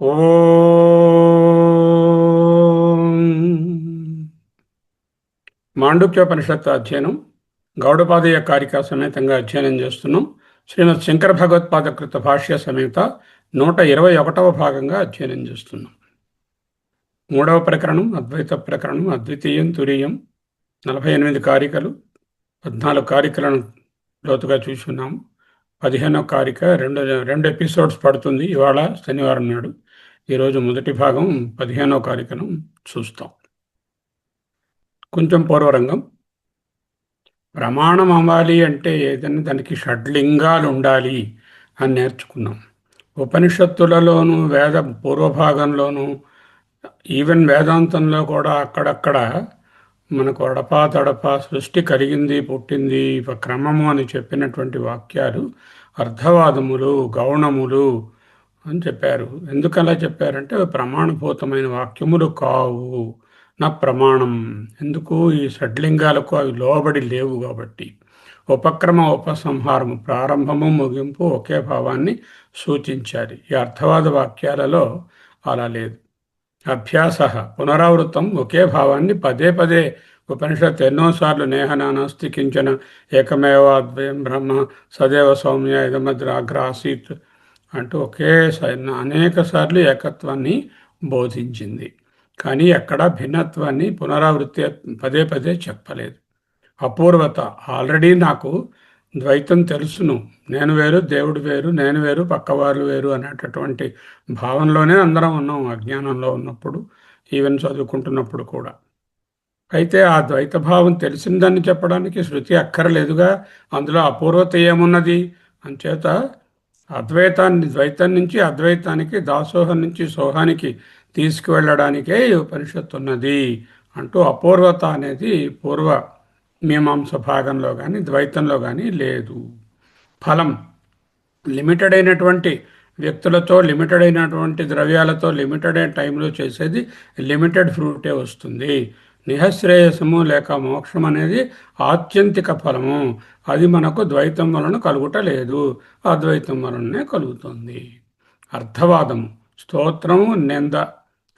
ఓం మాండుక్యోపనిషత్తు అధ్యయనం గౌడపాదీయ కారికా సమేతంగా అధ్యయనం చేస్తున్నాం. శ్రీమద్ శంకర భగవత్పాద కృత భాష్య సమేత 121వ భాగంగా అధ్యయనం చేస్తున్నాం. 3వ ప్రకరణం అద్వైత ప్రకరణం, అద్వితీయం తురీయం, 48 కారికలు, 14 కారికలను లోతుగా చూస్తున్నాము. 15వ కారిక రెండు ఎపిసోడ్స్ పడుతుంది. ఇవాళ శనివారం నాడు. ఈరోజు మొదటి భాగం 15వ కారికను చూస్తాం. కొంచెం పూర్వరంగం. ప్రమాణం అవ్వాలి అంటే ఏదైనా దానికి షడ్లింగాలు ఉండాలి అని నేర్చుకున్నాం. ఉపనిషత్తులలోనూ వేద పూర్వభాగంలోనూ ఈవెన్ వేదాంతంలో కూడా అక్కడక్కడ మనకు అడపా తడపా సృష్టి కలిగింది, పుట్టింది, క్రమము అని చెప్పినటువంటి వాక్యాలు అర్థవాదములు, గౌణములు అని చెప్పారు. ఎందుకలా చెప్పారంటే ప్రమాణభూతమైన వాక్యములు కావు, నా ప్రమాణం. ఎందుకు? ఈ షడ్లింగాలకు అవి లోబడి లేవు కాబట్టి. ఉపక్రమ ఉపసంహారము, ప్రారంభము ముగింపు ఒకే భావాన్ని సూచించాలి. ఈ అర్థవాద వాక్యాలలో అలా లేదు. అభ్యాస పునరావృతం, ఒకే భావాన్ని పదే పదే ఉపనిషత్తు ఎన్నోసార్లు నేహనానాస్తి కించన ఏకమేవాద్వయం బ్రహ్మ సదేవ సౌమ్య ఇదమద్రాగ్ర ఆసీత్ అంటూ అనేక సార్లు ఏకత్వాన్ని బోధించింది. కానీ ఎక్కడ భిన్నత్వాన్ని పునరావృత్తి పదే పదే చెప్పలేదు. అపూర్వత, ఆల్రెడీ నాకు ద్వైతం తెలుసును, నేను వేరు దేవుడు వేరు, నేను వేరు పక్కవారు వేరు అనేటటువంటి భావనలోనే అందరం ఉన్నాం అజ్ఞానంలో ఉన్నప్పుడు, ఈవెన్ చదువుకుంటున్నప్పుడు కూడా. అయితే ఆ ద్వైత భావం తెలిసిందని చెప్పడానికి శృతి అక్కర్లేదుగా. అందులో అపూర్వత ఏమున్నది? అంచేత ద్వైతం నుంచి అద్వైతానికి, దాసోహం నుంచి సోహానికి తీసుకువెళ్ళడానికే ఈ ఉపనిషత్తు ఉన్నది అంటూ అపూర్వత అనేది పూర్వ మీమాంస భాగంలో కానీ ద్వైతంలో కానీ లేదు. ఫలం లిమిటెడ్ అయినటువంటి వ్యక్తులతో, లిమిటెడ్ అయినటువంటి ద్రవ్యాలతో, లిమిటెడ్ అయిన టైంలో చేసేది లిమిటెడ్ ఫ్రూటే వస్తుంది. నిహశ్రేయసము లేక మోక్షం అనేది ఆత్యంతిక ఫలము. అది మనకు ద్వైతం వలన కలుగుట లేదు, అద్వైతం వలననే కలుగుతుంది. అర్థవాదము, స్తోత్రము, నింద.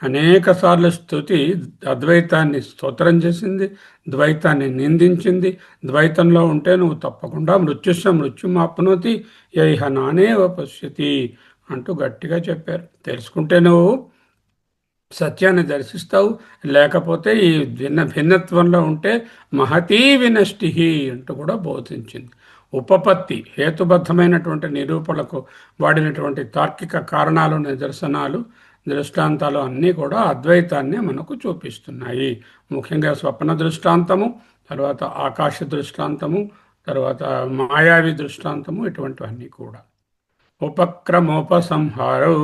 అనేక సార్లు స్తుతి అద్వైతాన్ని స్తోత్రం చేసింది, ద్వైతాన్ని నిందించింది. ద్వైతంలో ఉంటే నువ్వు తప్పకుండా మృత్యుమాప్నోతి యైహ నానేవ పశ్యతి అంటూ గట్టిగా చెప్పారు. తెలుసుకుంటే నువ్వు సత్యాన్ని దర్శిస్తావు, లేకపోతే ఈ భిన్నత్వంలో ఉంటే మహతీ వినష్టి అంటూ కూడా బోధించింది. ఉపపత్తి, హేతుబద్ధమైనటువంటి నిరూపణకు వాడినటువంటి తార్కిక కారణాలు, నిదర్శనాలు, దృష్టాంతాలు అన్నీ కూడా అద్వైతాన్ని మనకు చూపిస్తున్నాయి. ముఖ్యంగా స్వప్న దృష్టాంతము, తర్వాత ఆకాశ దృష్టాంతము, తర్వాత మాయావి దృష్టాంతము, ఇటువంటివన్నీ కూడా. ఉపక్రమోపసంహారో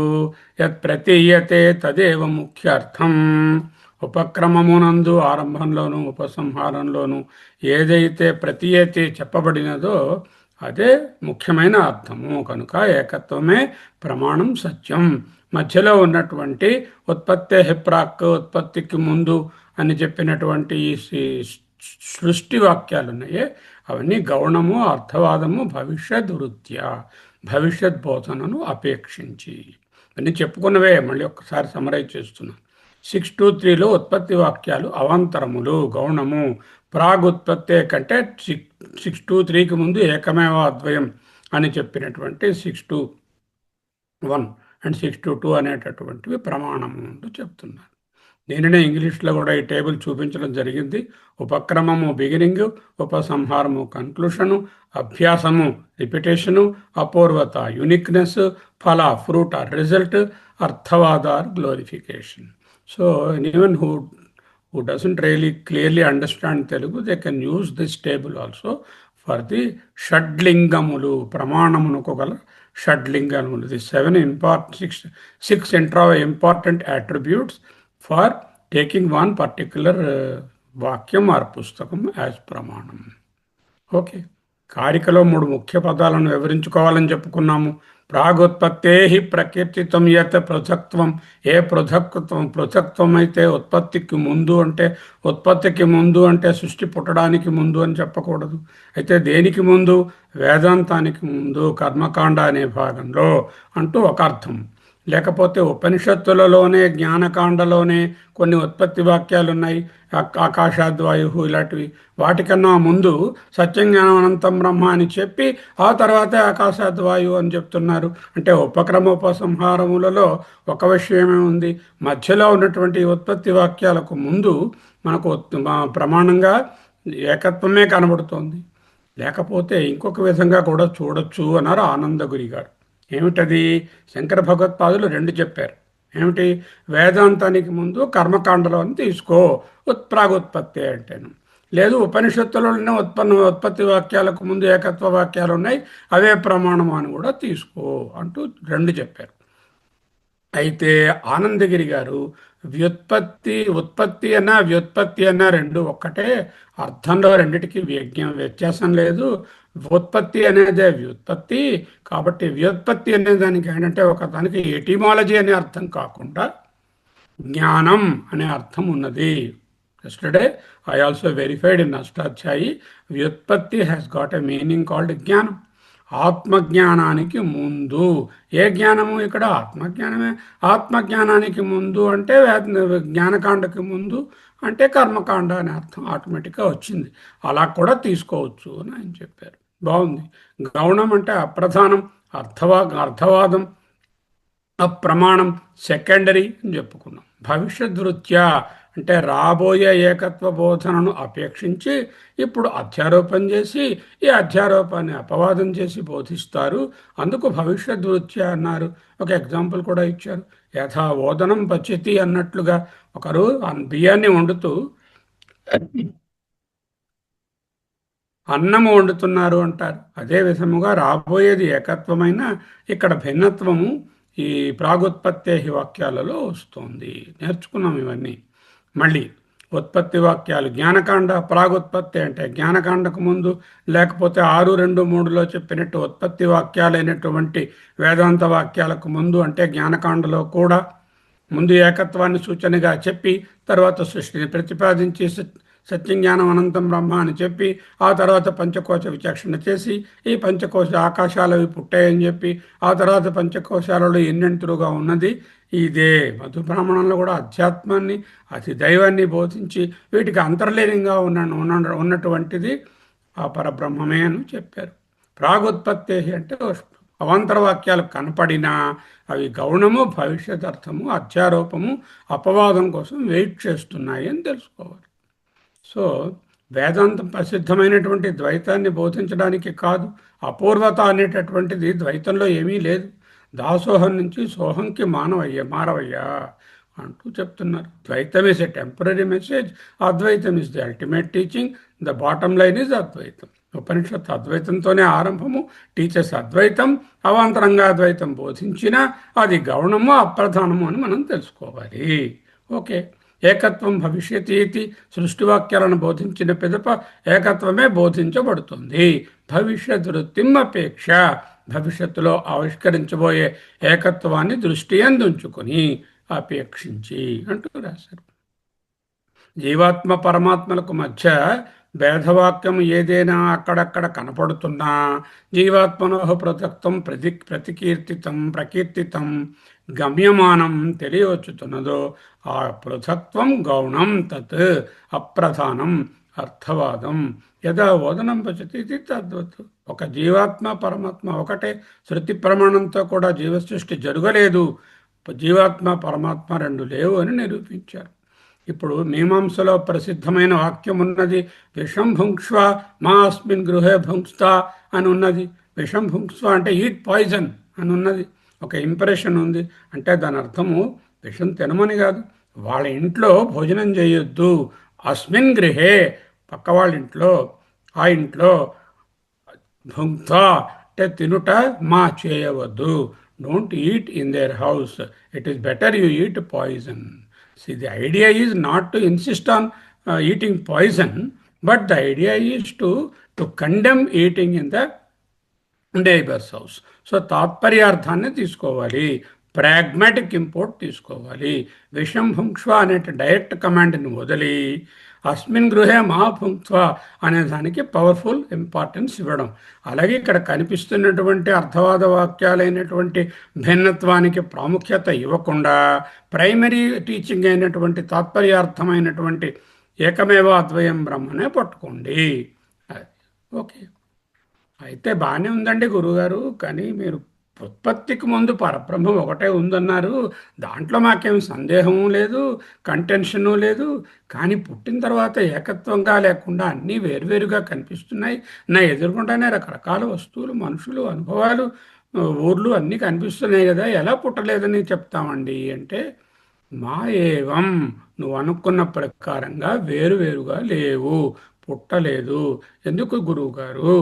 యత్ ప్రతీయతే తదేవ ముఖ్యార్థం. ఉపక్రమమునందు ఆరంభంలోను ఉపసంహారంలోను ఏదైతే ప్రతీయతే చెప్పబడినదో అదే ముఖ్యమైన అర్థము. కనుక ఏకత్వమే ప్రమాణం, సత్యం. మధ్యలో ఉన్నటువంటి ఉత్పత్తే హిప్రాక్, ఉత్పత్తికి ముందు అని చెప్పినటువంటి ఈ సృష్టి వాక్యాలు ఉన్నాయే, అవన్నీ గౌణము, అర్థవాదము, భవిష్యత్ వృత్యా, భవిష్యత్ బోధనను అపేక్షించి అన్నీ చెప్పుకున్నవే. మళ్ళీ ఒక్కసారి సమరైజ్ చేస్తున్నాను. 623లో ఉత్పత్తి వాక్యాలు అవాంతరములు, గౌణము. ప్రాగుత్పత్తే కంటే 623కి ముందు ఏకమేవ అద్వయం అని చెప్పినటువంటి 621 అండ్ 622 అనేటటువంటివి ప్రమాణము అంటూ చెప్తున్నారు. దీనినే ఇంగ్లీష్లో కూడా ఈ టేబుల్ చూపించడం జరిగింది. ఉపక్రమము బిగినింగ్, ఉపసంహారము కన్క్లూషను, అభ్యాసము రిపిటేషను, అపూర్వత యునిక్నెస్, ఫల ఫ్రూట్ ఆర్ రిజల్ట్, అర్థవాద or glorification. So even who doesn't really clearly understand Telugu, they can use this table also for the షడ్లింగములు. ప్రమాణమునకు గల షడ్లింగములు, the six important attributes for taking one particular వాక్యం or పుస్తకం as ప్రమాణం. Okay, కారికలో 3 ముఖ్య పదాలను వివరించుకోవాలని చెప్పుకున్నాము. ప్రాగుత్పత్తే ప్రకీర్తితం యత్ పృథక్త్వం. ఏ పృథక్త్వం అయితే ఉత్పత్తికి ముందు అంటే, ఉత్పత్తికి ముందు అంటే సృష్టి పుట్టడానికి ముందు అని చెప్పకూడదు. అయితే దేనికి ముందు? వేదాంతానికి ముందు, కర్మకాండ అనే భాగంలో అంటూ ఒక అర్థం. లేకపోతే ఉపనిషత్తులలోనే జ్ఞానకాండలోనే కొన్ని ఉత్పత్తి వాక్యాలు ఉన్నాయి, ఆకాశాద్వాయు ఇలాంటివి. వాటికన్నా ముందు సత్యం జ్ఞానం అనంతం బ్రహ్మ అని చెప్పి ఆ తర్వాతే ఆకాశాద్వాయు అని చెప్తున్నారు. అంటే ఉపక్రమోపసంహారములలో ఒక విషయమే ఉంది. మధ్యలో ఉన్నటువంటి ఉత్పత్తి వాక్యాలకు ముందు మనకు ప్రమాణంగా ఏకత్వమే కనబడుతోంది. లేకపోతే ఇంకొక విధంగా కూడా చూడొచ్చు అన్నారు ఆనందగురి గారు. ఏమిటది? శంకర భగవత్పాదులు రెండు చెప్పారు. ఏమిటి? వేదాంతానికి ముందు కర్మకాండలో తీసుకో ప్రాగుత్పత్తి అంటేను, లేదు ఉపనిషత్తులోనే ఉత్పత్తి వాక్యాలకు ముందు ఏకత్వ వాక్యాలు ఉన్నాయి, అవే ప్రమాణం అని కూడా తీసుకో అంటూ రెండు చెప్పారు. అయితే ఆనందగిరి గారు ఉత్పత్తి అన్నా వ్యుత్పత్తి అన్నా రెండు ఒక్కటే, అర్థంలో రెండిటికి వ్యత్యాసం లేదు. ఉత్పత్తి అనేదే వ్యుత్పత్తి. కాబట్టి వ్యుత్పత్తి అనే దానికి ఏంటంటే ఒక దానికి ఎటిమాలజీ అనే అర్థం కాకుండా జ్ఞానం అనే అర్థం ఉన్నది. Yesterday I also verified in Ashtadhyayi, వ్యుత్పత్తి has got a meaning called జ్ఞానం. ఆత్మజ్ఞానానికి ముందు. ఏ జ్ఞానము? ఇక్కడ ఆత్మజ్ఞానమే. ఆత్మజ్ఞానానికి ముందు అంటే జ్ఞానకాండకి ముందు అంటే కర్మకాండ అనే అర్థం ఆటోమేటిక్గా వచ్చింది. అలా కూడా తీసుకోవచ్చు అని ఆయన చెప్పారు. బాగుంది. గౌణం అంటే అప్రధానం, అర్థవాదం, అప్రమాణం సెకండరీ అని చెప్పుకున్నాం. భవిష్యద్వృత్యా అంటే రాబోయే ఏకత్వ బోధనను అపేక్షించి ఇప్పుడు అధ్యారోపణ చేసి ఈ అధ్యారోపాన్ని అపవాదం చేసి బోధిస్తారు. అందుకు భవిష్యద్వృత్యా అన్నారు. ఒక ఎగ్జాంపుల్ కూడా ఇచ్చారు. యథా ఓదనం పచ్యతి అన్నట్లుగా ఒకరు బియ్యాన్ని వండుతూ అన్నము వండుతున్నారు అంటారు. అదే విధముగా రాబోయేది ఏకత్వమైన ఇక్కడ భిన్నత్వము ఈ ప్రాగుత్పత్తే వాక్యాలలో వస్తుంది. నేర్చుకున్నాం ఇవన్నీ. మళ్ళీ ఉత్పత్తి వాక్యాలు జ్ఞానకాండ ప్రాగుత్పత్తి అంటే జ్ఞానకాండకు ముందు, లేకపోతే 6, 2, 3లో చెప్పినట్టు ఉత్పత్తి వాక్యాలైనటువంటి వేదాంత వాక్యాలకు ముందు అంటే జ్ఞానకాండలో కూడా ముందు ఏకత్వాన్ని సూచనగా చెప్పి తర్వాత సృష్టిని ప్రతిపాదించి సత్యజ్ఞానం అనంతం బ్రహ్మ అని చెప్పి ఆ తర్వాత పంచకోశ విచక్షణ చేసి ఈ పంచకోశ ఆకాశాలవి పుట్టాయని చెప్పి ఆ తర్వాత పంచకోశాలలో ఎన్నెంతులుగా ఉన్నది ఇదే. మధుబ్రాహ్మణంలో కూడా అధ్యాత్మాన్ని అతి దైవాన్ని బోధించి వీటికి అంతర్లీనంగా ఉన్నటువంటిది ఆ పరబ్రహ్మమే అని చెప్పారు. ప్రాగుత్పత్తి అంటే అవాంతరవాక్యాలు కనపడినా అవి గౌణము, భవిష్యత్ అర్థము, అధ్యారోపము, అపవాదం కోసం వెయిట్ చేస్తున్నాయి అని తెలుసుకోవాలి. సో వేదాంతం ప్రసిద్ధమైనటువంటి ద్వైతాన్ని బోధించడానికి కాదు. అపూర్వత అనేటటువంటిది ద్వైతంలో ఏమీ లేదు. దాసోహం నుంచి సోహంకి మారవయ్యా అంటూ చెప్తున్నారు. ద్వైతం is a temporary message, Advaitam is the ultimate teaching, the bottom line is అద్వైతం. ఉపనిషత్తు అద్వైతంతోనే ఆరంభము, టీచర్స్ అద్వైతం, అవాంతరంగా అద్వైతం బోధించినా అది గౌణము అప్రధానము అని మనం తెలుసుకోవాలి. ఓకే. ఏకత్వం భవిష్యతి ఇది సృష్టివాక్యాలను బోధించిన పిదప ఏకత్వమే బోధించబడుతుంది. భవిష్యత్ వృత్తిం అపేక్ష భవిష్యత్తులో ఆవిష్కరించబోయే ఏకత్వాన్ని దృష్టి అందుంచుకొని అపేక్షించి అంటూ రాశారు. జీవాత్మ పరమాత్మలకు మధ్య భేదవాక్యం ఏదైనా అక్కడక్కడ కనపడుతున్నా జీవాత్మనో పృథక్తం ప్రతికీర్తితం ప్రకీర్తితం గమ్యమానం తెలియవచ్చుతున్నదో ఆ పృథక్త్వం గౌణం తత్ అప్రధానం అర్థవాదం యదా ఓదనం పచతి తద్వత్. ఒక జీవాత్మ పరమాత్మ ఒకటే, శృతి ప్రమాణంతో కూడా జీవసృష్టి జరగలేదు, జీవాత్మ పరమాత్మ రెండు లేవు అని నిరూపించారు. ఇప్పుడు మీమాంసలో ప్రసిద్ధమైన వాక్యం ఉన్నది, విషం భుంక్ష్వ మా అస్మిన్ గృహే భుంక్స్తా అని ఉన్నది. విషం భుంక్స్వ అంటే ఈట్ పాయిజన్ అని ఉన్నది. ఒక ఇంప్రెషన్ ఉంది. అంటే దాని అర్థము విషం తినమని కాదు, వాళ్ళ ఇంట్లో భోజనం చేయొద్దు. అస్మిన్ గృహే పక్క వాళ్ళ ఇంట్లో, ఆ ఇంట్లో భుంక్తా అంటే తినుట, మా చేయవద్దు. Don't eat in their house, it is better you eat poison. See, the idea is not to insist on eating poison, but the idea is to condemn eating in the neighbor's house. So, తాత్పర్యార్థాన్ని తీసుకోవాలి, pragmatic import తీసుకోవాలి. విషం భుంక్ష్వ అనే direct కమాండ్ని వదిలి అస్మిన్ గృహే మా భుంక్త్వ అనే దానికి పవర్ఫుల్ ఇంపార్టెన్స్ ఇవ్వడం. అలాగే ఇక్కడ కనిపిస్తున్నటువంటి అర్థవాద వాక్యాలైనటువంటి భిన్నత్వానికి ప్రాముఖ్యత ఇవ్వకుండా ప్రైమరీ టీచింగ్ అయినటువంటి తాత్పర్యార్థమైనటువంటి ఏకమేవ అద్వయం బ్రహ్మనే పట్టుకోండి. ఓకే, అయితే బాగానే ఉందండి గురుగారు, కానీ మీరు ఉత్పత్తికి ముందు పరబ్రహ్మం ఒకటే ఉందన్నారు, దాంట్లో మాకేం సందేహము లేదు, కంటెన్షను లేదు. కానీ పుట్టిన తర్వాత ఏకత్వంగా లేకుండా అన్నీ వేరువేరుగా కనిపిస్తున్నాయి. నా ఎదురుకుండానే రకరకాల వస్తువులు, మనుషులు, అనుభవాలు, ఊర్లు అన్నీ కనిపిస్తున్నాయి కదా, ఎలా పుట్టలేదని చెప్తామండి అంటే, మా ఏవం నువ్వు అనుకున్న ప్రకారంగా వేరువేరుగా లేవు, పుట్టలేదు. ఎందుకు గురువు గారు?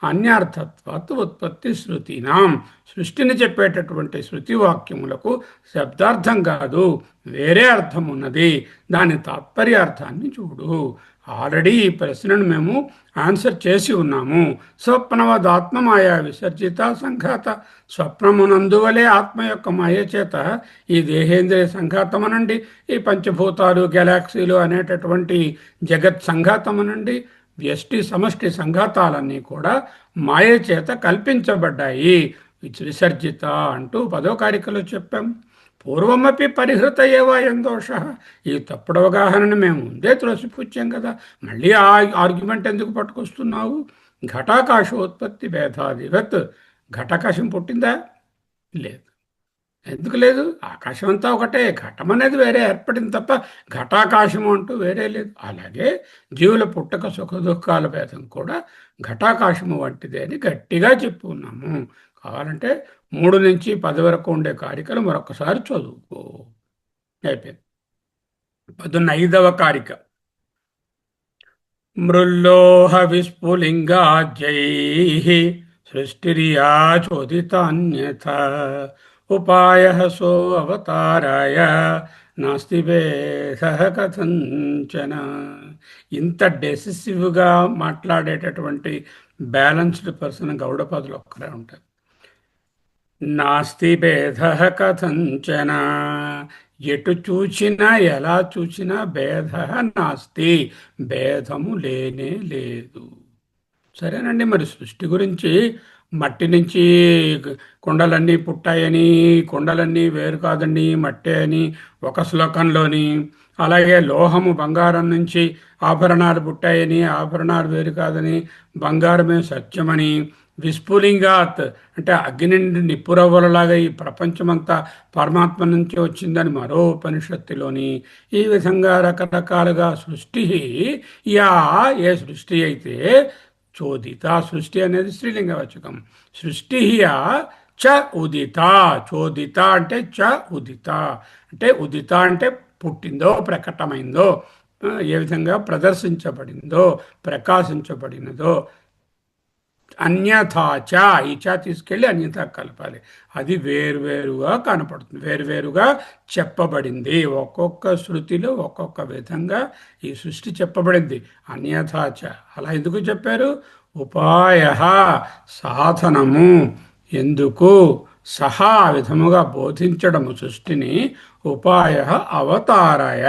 అన్యార్థత్వాత్ ఉత్పత్తి శృతినాం, సృష్టిని చెప్పేటటువంటి శృతి వాక్యములకు శబ్దార్థం కాదు, వేరే అర్థం ఉన్నది, దాని తాత్పర్యార్థాన్ని చూడు. ఆల్రెడీ ఈ ప్రశ్నను మేము ఆన్సర్ చేసి ఉన్నాము. స్వప్నవదాత్మ మాయా విసర్జిత సంఘాత, స్వప్నమునందువలే ఆత్మ యొక్క మాయ చేత ఈ దేహేంద్రియ సంఘాతమనండి, ఈ పంచభూతాలు, గెలాక్సీలు అనేటటువంటి జగత్ సంఘాతమనండి, వ్యష్టి సమష్టి సంఘాతాలన్నీ కూడా మాయ చేత కల్పించబడ్డాయి. విసర్జిత అంటూ 10వ కారికలో చెప్పాం. పూర్వమపి పరిహృత ఏవా ఎందోష, ఈ తప్పుడు అవగాహనని మేము ముందే త్రోసిపుచ్చాం కదా, మళ్ళీ ఆ ఆర్గ్యుమెంట్ ఎందుకు పట్టుకొస్తున్నావు? ఘటాకాశోత్పత్తి భేదాదివత్, ఘటాకాశం పుట్టిందా? లేదు. ఎందుకు లేదు? ఆకాశం అంతా ఒకటే, ఘటం అనేది వేరే ఏర్పడింది తప్ప ఘటాకాశము అంటూ వేరే లేదు. అలాగే జీవుల పుట్టక సుఖ దుఃఖాల భేదం కూడా ఘటాకాశము వంటిదే అని గట్టిగా చెప్పి ఉన్నాము. కావాలంటే 3 నుంచి 10 వరకు ఉండే కారికలు మరొకసారి చదువుకో. అయిపోయింది. 15వ కారిక. మృల్లోహ విస్ఫులింగాజై సృష్టిరియా చోదితాన్యథ ఉపాయ సో అవతారాయ నాస్తి భేదః కథంచన. ఇంత డెసిసివ్గా మాట్లాడేటటువంటి బ్యాలెన్స్డ్ పర్సన్ గౌడపాదులు ఒక్కరే ఉంటారు. నాస్తి భేదః కథంచన, ఎటు చూచినా ఎలా చూచినా భేదః నాస్తి, భేదము లేనే లేదు. సరేనండి, మరి సృష్టి గురించి మట్టి నుంచి కొండలన్నీ పుట్టాయని, కొండలన్నీ వేరు కాదండి మట్టే అని ఒక శ్లోకంలోని, అలాగే లోహము బంగారం నుంచి ఆభరణాలు పుట్టాయని, ఆభరణాలు వేరు కాదని, బంగారమే సత్యమని, విస్ఫులింగాత్ అంటే అగ్ని నుండి నిప్పురవ్వలలాగా ఈ ప్రపంచమంతా పరమాత్మ నుంచి వచ్చిందని మరో ఉపనిషత్తులోని, ఈ విధంగా రకరకాలుగా సృష్టి, యా ఏ సృష్టి అయితే చోదిత, సృష్టి అనేది స్త్రీలింగవాచకం, సృష్టి చ ఉదిత, చోదిత అంటే చ ఉదిత అంటే, ఉదిత అంటే పుట్టిందో, ప్రకటమైందో, ఏ విధంగా ప్రదర్శించబడిందో, ప్రకాశించబడినదో. అన్యథాచ, ఈ చ తీసుకెళ్ళి అన్యథా కలపాలి, అది వేరువేరుగా కనపడుతుంది, వేరువేరుగా చెప్పబడింది. ఒక్కొక్క శృతిలో ఒక్కొక్క విధంగా ఈ సృష్టి చెప్పబడింది. అన్యథాచ అలా ఎందుకు చెప్పారు? ఉపాయ సాధనము ఎందుకు, సహా విధముగా బోధించడము సృష్టిని, ఉపాయ అవతారాయ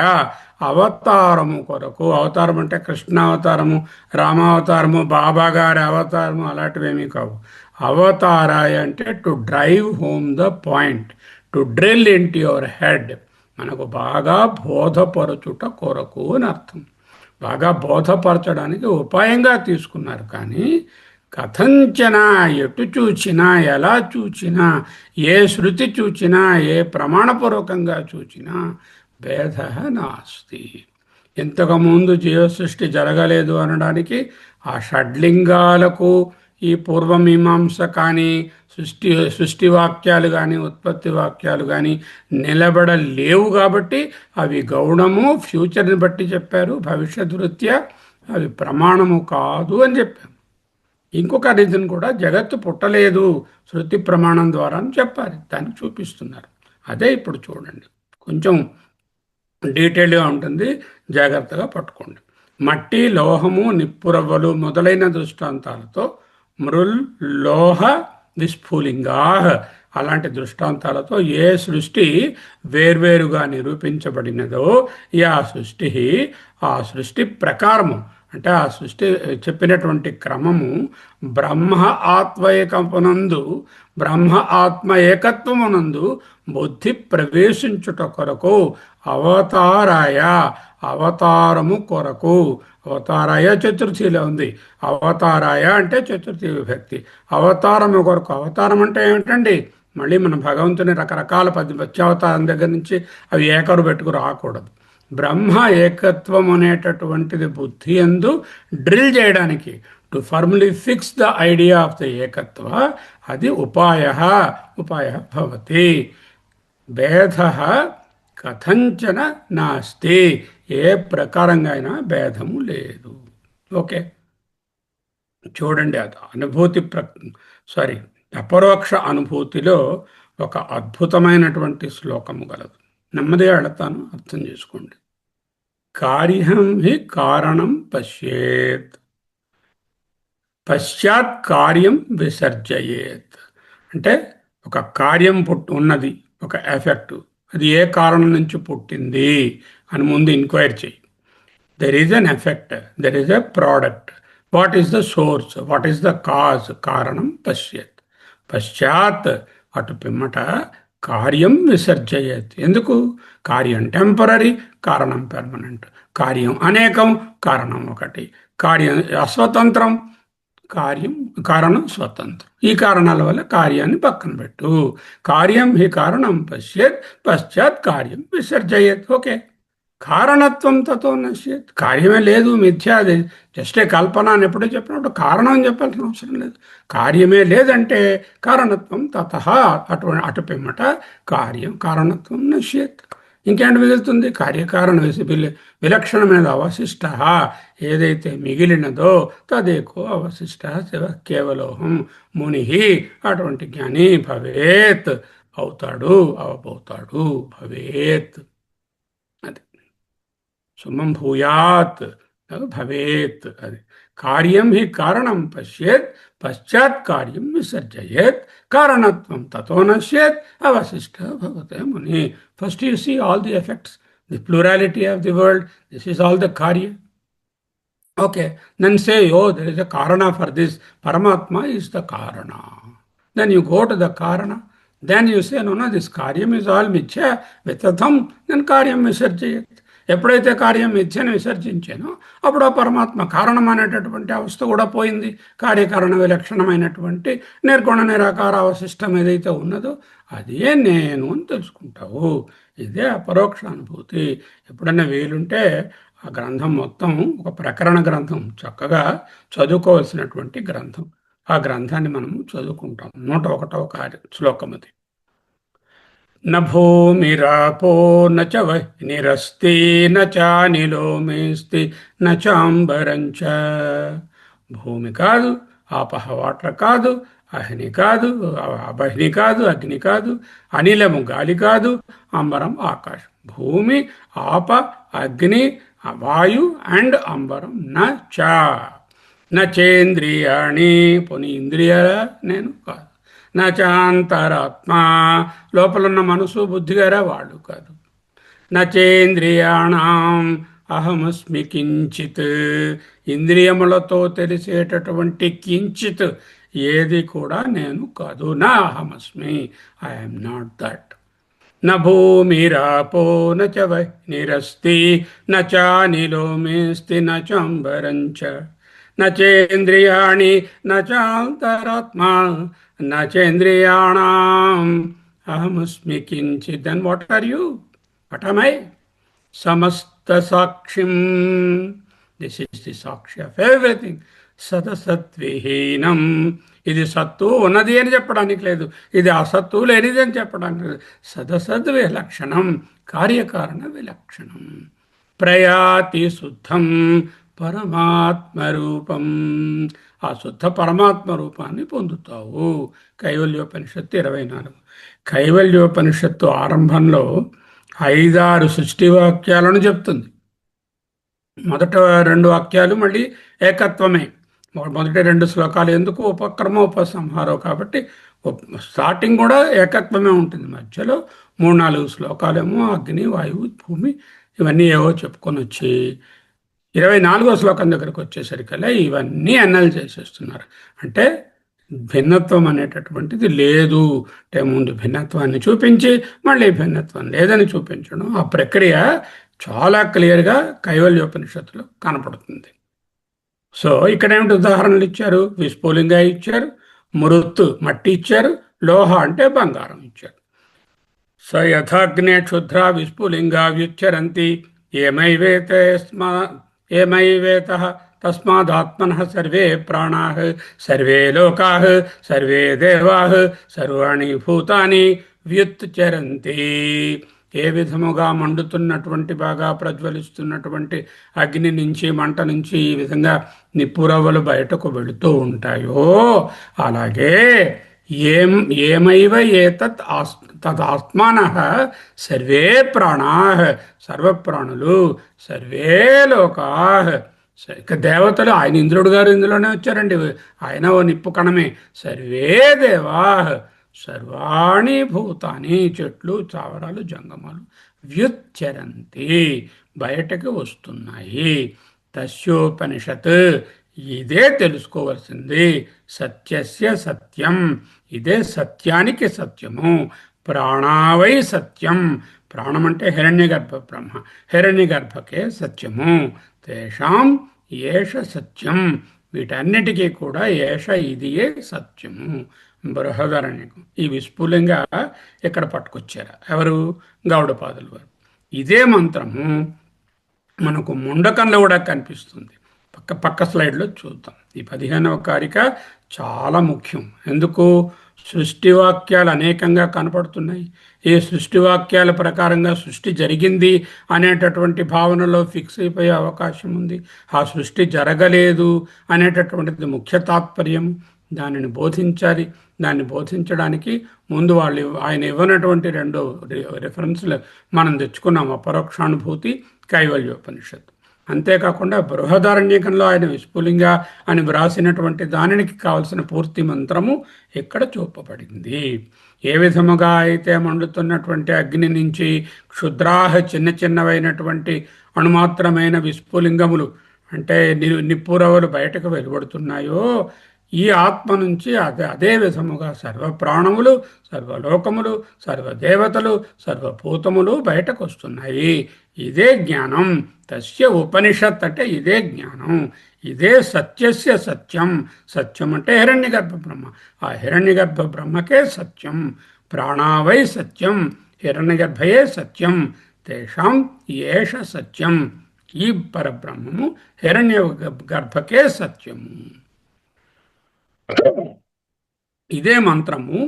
అవతారము కొరకు. అవతారం అంటే కృష్ణావతారము, రామావతారము, బాబా గారి అవతారము అలాంటివేమీ కావు. అవతారాయ అంటే to drive home the point, to drill in to your head, మనకు బాగా బోధపరచుట కొరకు అని అర్థం. బాగా బోధపరచడానికి ఉపాయంగా తీసుకున్నారు. కానీ కథంచన, ఎటు చూచినా, ఎలా చూచినా, ఏ శృతి చూచినా, ఏ ప్రమాణపూర్వకంగా చూచినా భేద నాస్తి. ఇంతకుముందు జీవసృష్టి జరగలేదు అనడానికి ఆ షడ్లింగాలకు ఈ పూర్వమీమాంస కానీ, సృష్టి వాక్యాలు కానీ, ఉత్పత్తి వాక్యాలు కానీ నిలబడలేవు. కాబట్టి అవి గౌణము, ఫ్యూచర్ని బట్టి చెప్పారు, భవిష్యత్ వృత్యా అవి ప్రమాణము కాదు అని చెప్పారు. ఇంకొక రీజన్ కూడా, జగత్తు పుట్టలేదు శృతి ప్రమాణం ద్వారా అని చెప్పారు, దాన్ని చూపిస్తున్నారు. అదే ఇప్పుడు చూడండి, కొంచెం డీటెయిల్గా ఉంటుంది, జాగ్రత్తగా పట్టుకోండి. మట్టి, లోహము, నిప్పురవ్వలు మొదలైన దృష్టాంతాలతో మృల్ లోహ విస్ఫులింగా అలాంటి దృష్టాంతాలతో ఏ సృష్టి వేర్వేరుగా నిరూపించబడినదో ఆ సృష్టి ప్రకారము అంటే ఆ సృష్టి చెప్పినటువంటి క్రమము బ్రహ్మ ఆత్మైకమునందు బ్రహ్మ ఆత్మ ఏకత్వమునందు బుద్ధి ప్రవేశించుట కొరకు అవతారాయ అవతారము కొరకు అవతారాయ చతుర్థిలో ఉంది. అవతారాయ అంటే చతుర్థి విభక్తి. అవతారము కొరకు. అవతారం అంటే ఏమిటండి? మళ్ళీ మన భగవంతుని రకరకాల పద్యావతారం దగ్గర నుంచి అవి ఏకరు పెట్టుకు రాకూడదు. బ్రహ్మ ఏకత్వం అనేటటువంటిది బుద్ధి యందు డ్రిల్ చేయడానికి, to firmly fix the idea of the ఏకత్వ, అది ఉపాయ భవతి. భేద కథంచన నాస్తి, ఏ ప్రకారంగా అయినా భేదము లేదు. ఓకే, చూడండి, అది అనుభూతి అపరోక్ష అనుభూతిలో ఒక అద్భుతమైనటువంటి శ్లోకము గలదు. నెమ్మదిగా వెళతాను, అర్థం చేసుకోండి. కార్యం హి కారణం పశ్యేత్, పశ్చాత్ కార్యం విసర్జయేత్. అంటే ఒక కార్యం ఉన్నది, ఒక ఎఫెక్ట్, అది ఏ కారణం నుంచి పుట్టింది అని ముందు ఎంక్వైరీ చేయి. There is an effect, there is a product. What is the source, what is the cause? కారణం పశ్యత్. పశ్చాత్ అటు పిమ్మట కార్యం విసర్జయేత్. ఎందుకు? కార్యం టెంపరీ, కారణం పెర్మనెంట్. కార్యం అనేకం, కారణం ఒకటి. కార్యం అస్వతంత్రం, కారణం స్వతంత్రం. ఈ కారణాల వల్ల కార్యాన్ని పక్కన పెట్టు. కార్యం హి కారణం పశ్యేత్, పశ్చాత్ కార్యం విసర్జయేత్. ఓకే, కారణత్వం తతో నశ్యేత్. కార్యమే లేదు, మిథ్యాది, జస్ట్ కల్పన అని ఎప్పుడో చెప్పినప్పుడు కారణం అని చెప్పాల్సిన అవసరం లేదు. కార్యమే లేదంటే కారణత్వం తత, అటు పిమ్మట కారణత్వం నశ్యేత్. ఇంకేంటి మిగులుతుంది? కార్యకారణ విలక్షణమైన అవశిష్ట ఏదైతే మిగిలినదో తదేకో అవశిష్ట శివ కేవలోహం ముని, అటువంటి జ్ఞాని భవేత్, అవుతాడు, అవబోతాడు, భవేత్. అది సుమం భూయాత్ భవేత్. అది కార్యం హి కారణం పశ్యేత్, పశ్చాత్ కార్యం విసర్జయేత్, కారణత్వం తతో నశ్యేత్, అవశిష్ట భవతే ముని. First you see all the effects, the plurality of the world. This is all the karya. Okay, then say, oh, there is a karana for this. Paramatma is the karana. Then you go to the karana. Then you say, no, this karyam is all mithya, vitatham. Then karyam visarjayat. ఎప్పుడైతే కార్యం మిథ్యను విసర్జించానో అప్పుడు ఆ పరమాత్మ కారణం అనేటటువంటి అవస్థ కూడా పోయింది. కార్యకారణ విలక్షణమైనటువంటి నిర్గుణ నిరాకార అవశిష్టం ఏదైతే ఉన్నదో అదే నేను అని తెలుసుకుంటావు. ఇదే అపరోక్ష అనుభూతి. ఎప్పుడైనా వీలుంటే ఆ గ్రంథం మొత్తం ఒక ప్రకరణ గ్రంథం, చక్కగా చదువుకోవాల్సినటువంటి గ్రంథం. ఆ గ్రంథాన్ని మనము చదువుకుంటాం. 101వ శ్లోకం అది. న భూమిరాపో న చ వహ్నిరస్తి న చానిలో మేస్తి న చాంబరంచ. భూమి కాదు, ఆపహ వాటర్ కాదు, అహ్ని కాదు, అబహ్ని కాదు, అగ్ని కాదు, అనిలము గాలి కాదు, అంబరం ఆకాశం. భూమి, ఆప, అగ్ని, వాయు అండ్ అంబరం. నచేంద్రియాణి, పోనీ ఇంద్రియాల నేను కాదు. నచాంతరాత్మ, లోపలున్న మనసు బుద్ధిగారా వాళ్ళు కాదు. నచేంద్రియాణం అహమస్మి కించిత్, ఇంద్రియములతో తెలిసేటటువంటి కించిత్ ఏది కూడా నేను కాదు. నా అహమస్మి, ఐఎమ్ నాట్ దట్. న భూమిరాపో న చ వహ్నిరస్తి న చానిలో మేస్తి న చాంబరంచ. నచేంద్రియాణి నచాంతరాత్మా నచేంద్రియాణం అహమస్మి కించిత్. Then what are you? What am I? సమస్త సాక్షిం. దిస్ ఈస్ ది సాక్షి ఆఫ్ ఎవ్రీథింగ్. సతసత్విహీనం, ఇది సత్తు ఉన్నది అని చెప్పడానికి లేదు, ఇది అసత్తు లేనిది అని చెప్పడానికి లేదు. సదసద్ విలక్షణం, కార్యకారణ విలక్షణం. ప్రయాతి శుద్ధం పరమాత్మ రూపం, ఆ శుద్ధ పరమాత్మ రూపాన్ని పొందుతావు. కైవల్యోపనిషత్తు 24. కైవల్యోపనిషత్తు ఆరంభంలో 5-6 సృష్టి వాక్యాలను చెప్తుంది. మొదట 2 వాక్యాలు మళ్ళీ ఏకత్వమే. మొదటి 2 శ్లోకాలు ఎందుకు ఉపక్రమ ఉపసంహారం కాబట్టి స్టార్టింగ్ కూడా ఏకత్వమే ఉంటుంది. మధ్యలో 3-4 శ్లోకాలేమో అగ్ని, వాయువు, భూమి ఇవన్నీ ఏవో చెప్పుకొని వచ్చి 24వ శ్లోకం దగ్గరకు వచ్చేసరికల్లా ఇవన్నీ అన్నలు చేసేస్తున్నారు. అంటే భిన్నత్వం అనేటటువంటిది లేదు. అంటే ముందు భిన్నత్వాన్ని చూపించి మళ్ళీ భిన్నత్వం లేదని చూపించడం, ఆ ప్రక్రియ చాలా క్లియర్గా కైవల్యోపనిషత్తులో కనపడుతుంది. సో ఇక్కడ ఏమిటి ఉదాహరణలు ఇచ్చారు? విస్ఫులింగ ఇచ్చారు, మృత్తు మట్టి ఇచ్చారు, లోహ అంటే బంగారం ఇచ్చారు. స యథాగ్నే క్షుద్ర విస్ఫులింగా వ్యుచ్చరంతి ఏమైవేత తస్మాదాత్మనః సర్వే ప్రాణాః సర్వే లోకాః సర్వే దేవాః సర్వాణి భూతాని వ్యుచ్చరంతి. ఏ విధముగా మండుతున్నటువంటి బాగా ప్రజ్వలిస్తున్నటువంటి అగ్ని నుంచి, మంట నుంచి ఈ విధంగా నిప్పురవ్వలు బయటకు వెళుతూ ఉంటాయో అలాగే ఏమైవ ఏతత్ తదాత్మానః సర్వే ప్రాణాః సర్వప్రాణులు సర్వే లోకాః ఇక దేవతలు, ఆయన ఇంద్రుడు గారు ఇందులోనే వచ్చారండి, ఆయన ఓ నిప్పు కణమే. సర్వే దేవాః సర్వాణి భూతాని చెట్లు చావరాలు జంగమాలు వ్యుచ్చరంతి బయటకు వస్తున్నాయి. తస్యోపనిషత్ ఇదే తెలుసుకోవలసింది. సత్యస్య సత్యం ఇదే సత్యానికి సత్యము. ప్రాణావై సత్యం ప్రాణం అంటే హిరణ్యగర్భ బ్రహ్మ, హిరణ్యగర్భకే సత్యము. తేషాం ఏష సత్యం వీటన్నిటికీ కూడా ఏష ఇదియే సత్యము. బృహదరణ్యకం ఈ విస్ఫులంగా ఇక్కడ పట్టుకొచ్చారు ఎవరు? గౌడపాదులు వారు. ఇదే మంత్రము మనకు ముండకంలో కూడా కనిపిస్తుంది. పక్క స్లైడ్లో చూద్దాం. ఈ 15వ కారిక చాలా ముఖ్యం. ఎందుకు? సృష్టి వాక్యాలు అనేకంగా కనపడుతున్నాయి. ఈ సృష్టి వాక్యాల ప్రకారంగా సృష్టి జరిగింది అనేటటువంటి భావనలో ఫిక్స్ అయిపోయే అవకాశం ఉంది. ఆ సృష్టి జరగలేదు అనేటటువంటిది ముఖ్య తాత్పర్యం. దానిని బోధించాలి. దాన్ని బోధించడానికి ముందు ఆయన ఇవ్వనటువంటి 2 రిఫరెన్స్లు మనం తెచ్చుకున్నాం. అపరోక్షానుభూతి, కైవల్యోపనిషత్తు. అంతేకాకుండా బృహదారణ్యకంలో ఆయన విస్ఫులింగ అని వ్రాసినటువంటి దానికి కావలసిన పూర్తి మంత్రము ఇక్కడ చూపబడింది. ఏ విధముగా అయితే మండుతున్నటువంటి అగ్ని నుంచి క్షుద్రాహ చిన్నవైనటువంటి అణుమాత్రమైన విస్ఫులింగములు అంటే నిప్పురవలు బయటకు వెలువడుతున్నాయో ఈ ఆత్మ నుంచి అదే విధముగా సర్వప్రాణములు, సర్వలోకములు, సర్వదేవతలు, సర్వభూతములు బయటకు వస్తున్నాయి. ఇదే జ్ఞానం. తస్య ఉపనిషత్ అంటే ఇదే జ్ఞానం. ఇదే సత్యస్య సత్యం. సత్యం అంటే హిరణ్యగర్భ బ్రహ్మ. ఆ హిరణ్యగర్భ బ్రహ్మకే సత్యం. ప్రాణావై సత్యం హిరణ్యగర్భయే సత్యం. తేషాం ఏష సత్యం. ఈ పరబ్రహ్మము హిరణ్య గర్భకే సత్యము. ఇదే మంత్రము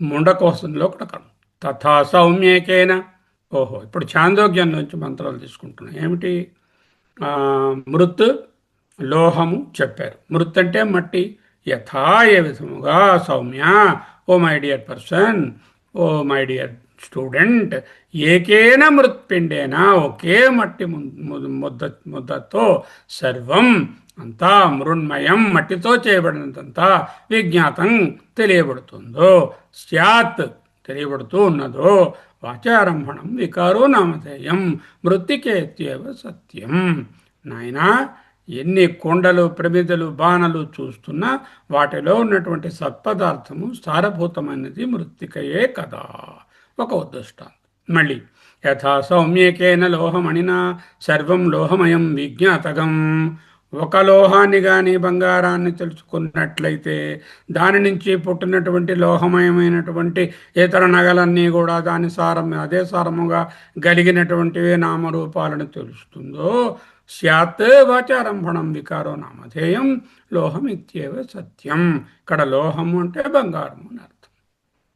ముండకోశంలో కూడా తథా సౌమ్యేకేన. ఓహో, ఇప్పుడు ఛాందోగ్యం నుంచి మంత్రాలు తీసుకుంటున్నాం. ఏమిటి? మృత్ లోహము చెప్పారు. మృత్ అంటే మట్టి. యథా ఏ విధముగా సౌమ్య, oh my dear person, oh my dear student, ఏకేన మృత్పిండేనా ఒకే మట్టి ముద్దతో సర్వం అంతా మృణ్మయం మట్టితో చేయబడినంతా విజ్ఞాతం తెలియబడుతుందో, స్యాత్ తెలియబడుతూ ఉన్నదో, వాచారంభణం వికారో నామధేయం మృత్తికేత్యేవ సత్యం. నాయనా, ఎన్ని కొండలు, ప్రమిదలు, బాణలు చూస్తున్నా వాటిలో ఉన్నటువంటి సత్పదార్థము సారభూతమైనది మృత్తికయే కదా. ఒక ఉద్దిష్టాంతం. మళ్ళీ యథా సౌమ్యేకేన లోహమణినా సర్వం లోహమయం విజ్ఞాతగం. ఒక లోహాన్ని కానీ బంగారాన్ని తెలుసుకున్నట్లయితే దాని నుంచి పుట్టినటువంటి లోహమయమైనటువంటి ఇతర నగలన్నీ కూడా దాని అదే సారముగా గలిగినటువంటివే నామరూపాలను తెలుస్తుందో, స్యాత్ వాచారంభణం వికారో నామధేయం లోహం ఇత్యేవ సత్యం. ఇక్కడ లోహము అంటే బంగారము అని అర్థం.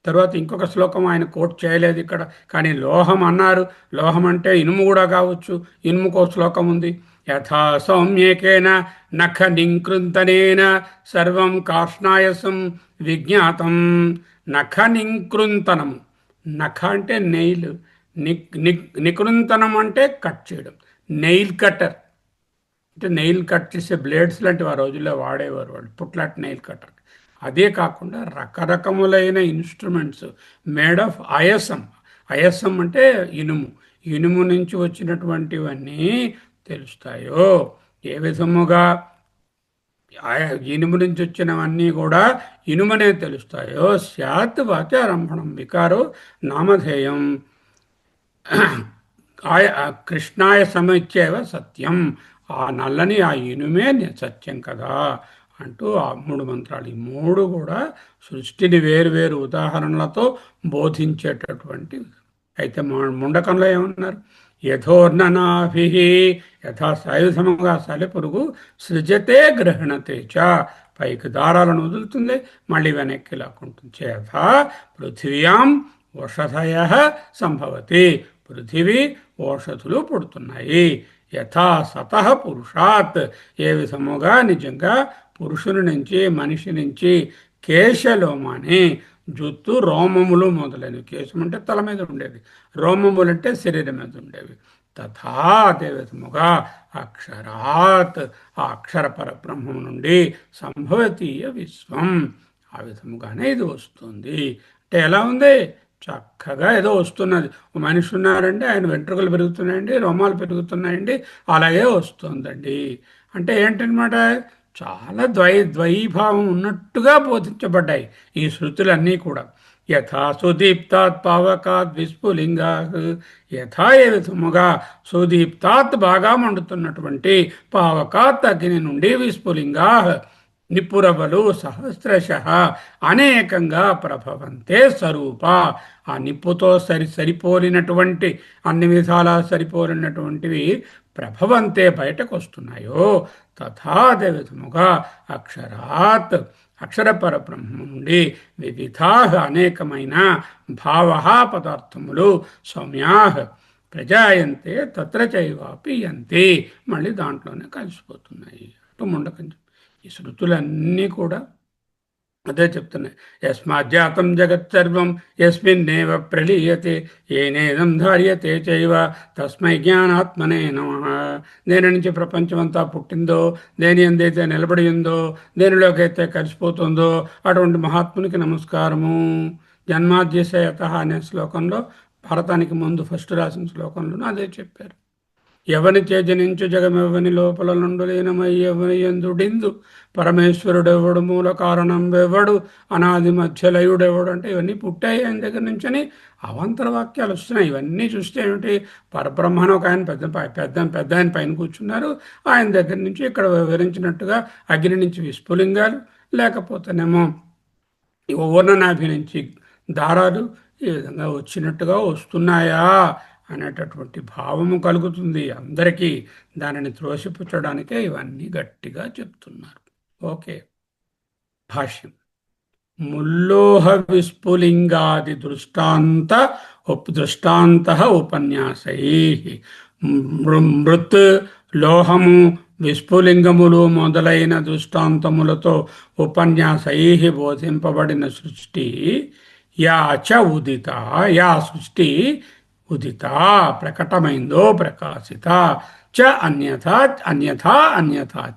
తర్వాత ఇంకొక శ్లోకం ఆయన కోట్ చేయలేదు ఇక్కడ, కానీ లోహం అన్నారు. లోహం అంటే ఇనుము కూడా కావచ్చు. ఇనుముకో శ్లోకం ఉంది. యథా సౌమ్యేకేన నఖ నింకృంతనేన సర్వం కార్ష్ణాయసం విజ్ఞాతం. నఖ నింకృంతనము. నఖ అంటే నెయిల్, నికృంతనం అంటే కట్ చేయడం, నెయిల్ కటర్. అంటే నెయిల్ కట్ చేసే బ్లేడ్స్ లాంటివి ఆ రోజుల్లో వాడేవారు వాళ్ళు, పుట్లాట్ నెయిల్ కట్టర్. అదే కాకుండా రకరకములైన instruments made of ISM. ISM అంటే ఇనుము. ఇనుము నుంచి వచ్చినటువంటివన్నీ తెలుస్తాయో, ఏ విధముగా ఇనుము నుంచి వచ్చినవన్నీ కూడా ఇనుమనే తెలుస్తాయో. స్యాత్ వాచారంభణం వికారో నామధేయం కృష్ణాయ సమిత్యవ సత్యం. ఆ నల్లని ఆ ఇనుమే సత్యం కదా అంటూ ఆ మూడు మంత్రాలు, ఈ మూడు కూడా సృష్టిని వేరు వేరు ఉదాహరణలతో బోధించేటటువంటి. అయితే ముండకంలో ఏమన్నారు? యథోర్ణనాభి, యథా సాయుధముగా సలెపురుగు సృజతే గ్రహణతే చ, పైకి దారాలను వదులుతుంది, మళ్ళీ వెనక్కి లాక్కుంటుంది. యథా పృథివ్యాం ఓషధయ సంభవతి, పృథివీ ఓషధులు పుడుతున్నాయి. యథా సతః పురుషాత్, ఏ విధముగా నిజంగా పురుషుని నుంచి మనిషి నుంచి కేశలోమాని, జుత్తు రోమములు మొదలైనవి. కేశం అంటే తల మీద ఉండేది, రోమములు అంటే శరీరం మీద ఉండేవి. తథా అదే విధముగా అక్షరాత్, ఆ అక్షర పరబ్రహ్మం నుండి సంభవతీయ విశ్వం, ఆ విధముగానే ఇది వస్తుంది. అంటే ఎలా ఉంది? చక్కగా ఏదో వస్తున్నది. మనిషి ఉన్నారండి, ఆయన వెంట్రుకలు పెరుగుతున్నాయండి, రోమాలు పెరుగుతున్నాయండి, అలాగే వస్తుందండి. అంటే ఏంటనమాట? చాలా ద్వైభావం ఉన్నట్టుగా బోధించబడ్డాయి ఈ శృతులన్నీ కూడా. యథా సుదీప్తాత్ పావకాత్ విస్ఫులింగా, యథా ఏ విధముగా సుదీప్తాత్ బాగా మండుతున్నటువంటి పావకాత్ అగ్ని నుండి విస్ఫులింగా నిపురవలు సహస్రశ అనేకంగా ప్రభవంతే స్వరూప, ఆ నిప్పుతో సరిపోలినటువంటి అన్ని విధాలా సరిపోలినటువంటివి ప్రభవంతే బయటకు వస్తున్నాయో. తథా అదే విధముగా అక్షరాత్, అక్షర పరబ్రహ్మ నుండి వివిధా అనేకమైన భావ పదార్థములు సౌమ్యా ప్రజాయంతే తత్ర చైవాపి యంతే, మళ్ళీ దాంట్లోనే కలిసిపోతున్నాయి. అటు ముండకం. ఈ శృతులన్నీ కూడా అదే చెప్తున్నాయి. యస్మాజ్జాతం జగత్సర్వం యస్మిన్నేవ ప్రలీయతే ఏనేదం ధార్యతే చైవ తస్మై జ్ఞానాత్మనే నమః. దేని నుంచి ప్రపంచమంతా పుట్టిందో, దేని ఎందైతే నిలబడి ఉందో, దేనిలోకైతే కలిసిపోతుందో అటువంటి మహాత్మునికి నమస్కారము. జన్మాద్యశయత అనే శ్లోకంలో, భారతానికి ముందు ఫస్ట్ రాసిన శ్లోకంలోనూ అదే చెప్పారు. ఎవని చేజనించు జగమెవని లోపల నుండు లీనమై ఎవని ఎందుడిందు పరమేశ్వరుడెవడు, మూల కారణం ఎవడు, అనాది మధ్యలయుడెవడు. అంటే ఇవన్నీ పుట్టాయి ఆయన దగ్గర నుంచని అవాంతర వాక్యాలు వస్తున్నాయి. ఇవన్నీ చూస్తే ఏమిటి? పరబ్రహ్మను ఒక ఆయన పెద్ద ఆయన పైన కూర్చున్నారు, ఆయన దగ్గర నుంచి ఇక్కడ వివరించినట్టుగా అగ్ని నుంచి విస్ఫులింగాలు, లేకపోతేనేమో ఊర్ణనాభి నుంచి దారాలు ఈ విధంగా వచ్చినట్టుగా వస్తున్నాయా అనేటటువంటి భావము కలుగుతుంది అందరికీ. దానిని త్రోసిపుచ్చడానికే ఇవన్నీ గట్టిగా చెప్తున్నారు. ఓకే. భాష్యం. ముల్లోహ విస్ఫులింగాది దృష్టాంత ఉపన్యాసై, మృత్ లోహము విస్ఫులింగములు మొదలైన దృష్టాంతములతో ఉపన్యాసై బోధింపబడిన సృష్టి యాచ ఉదిత, యా సృష్టి ఉదిత ప్రకటమైందో, ప్రకాశిత చ అన్యథా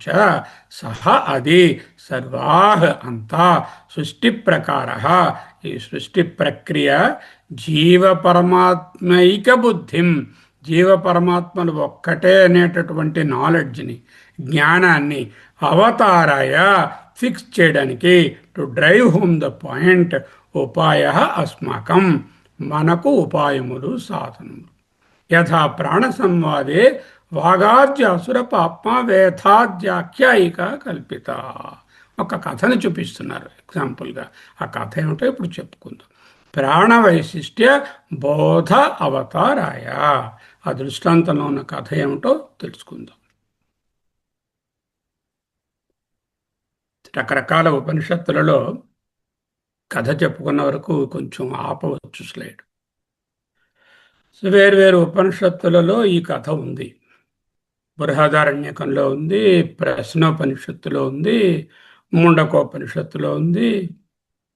చ సహ అది సర్వాహ అంతా సృష్టి ప్రకార, ఈ సృష్టి ప్రక్రియ జీవ పరమాత్మైక బుద్ధిం, జీవ పరమాత్మలు ఒక్కటే అనేటటువంటి నాలెడ్జ్ని, జ్ఞానాన్ని అవతారాయ ఫిక్స్ చేయడానికి, to drive home the point, ఉపాయ అస్మాకం మనకు ఉపాయములు సాధనములు. యథా ప్రాణ సంవాదే వాగాద్య అసుర పాప్మ వేథాద్యాఖ్యాయిక కల్పిత. ఒక కథను చూపిస్తున్నారు ఎగ్జాంపుల్గా. ఆ కథ ఏమిటో ఇప్పుడు చెప్పుకుందాం. ప్రాణ వైశిష్ట్య బోధ అవతారాయ, ఆ దృష్టాంతంలో ఉన్న కథ ఏమిటో తెలుసుకుందాం. రకరకాల ఉపనిషత్తులలో కథ చెప్పుకున్న వరకు కొంచెం ఆపవచ్చు స్లైడ్. వేరు ఉపనిషత్తులలో ఈ కథ ఉంది. బృహదారణ్యకంలో ఉంది, ప్రశ్నోపనిషత్తులో ఉంది, ముండకోపనిషత్తులో ఉంది,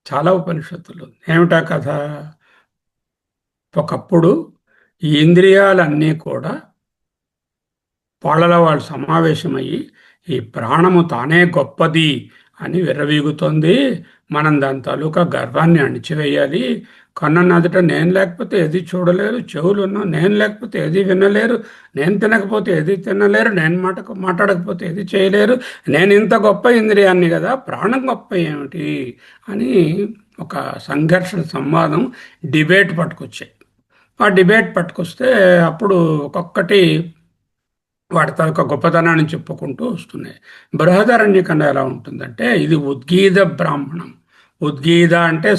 చాలా ఉపనిషత్తులు ఉంది. ఏమిటా కథ? ఒకప్పుడు ఈ ఇంద్రియాలన్నీ కూడా వాళ్ళలో వాళ్ళు సమావేశమయ్యి ఈ ప్రాణము తానే గొప్పది అని విర్రవీగుతోంది. మనం దాని తాలూకా గర్వాన్ని అణిచివేయాలి. కన్నున్నదుట నేను లేకపోతే ఏది చూడలేరు, చెవులున్నా నేను లేకపోతే ఏది వినలేరు, నేను తినకపోతే ఏది తినలేరు, నేను మాట్లాడకపోతే ఏది చేయలేరు, నేను ఇంత గొప్ప ఇంద్రియాన్ని కదా, ప్రాణం గొప్ప ఏమిటి అని ఒక సంఘర్షణ, సంవాదం, డిబేట్ పట్టుకొచ్చాయి. ఆ డిబేట్ పట్టుకొస్తే అప్పుడు ఒక్కొక్కటి వాటి తాలూకా గొప్పతనాన్ని చెప్పుకుంటూ వస్తున్నాయి. బృహదారణ్యకండ ఎలా ఉంటుందంటే, ఇది ఉద్గీత బ్రాహ్మణం. ఉద్గీత అంటే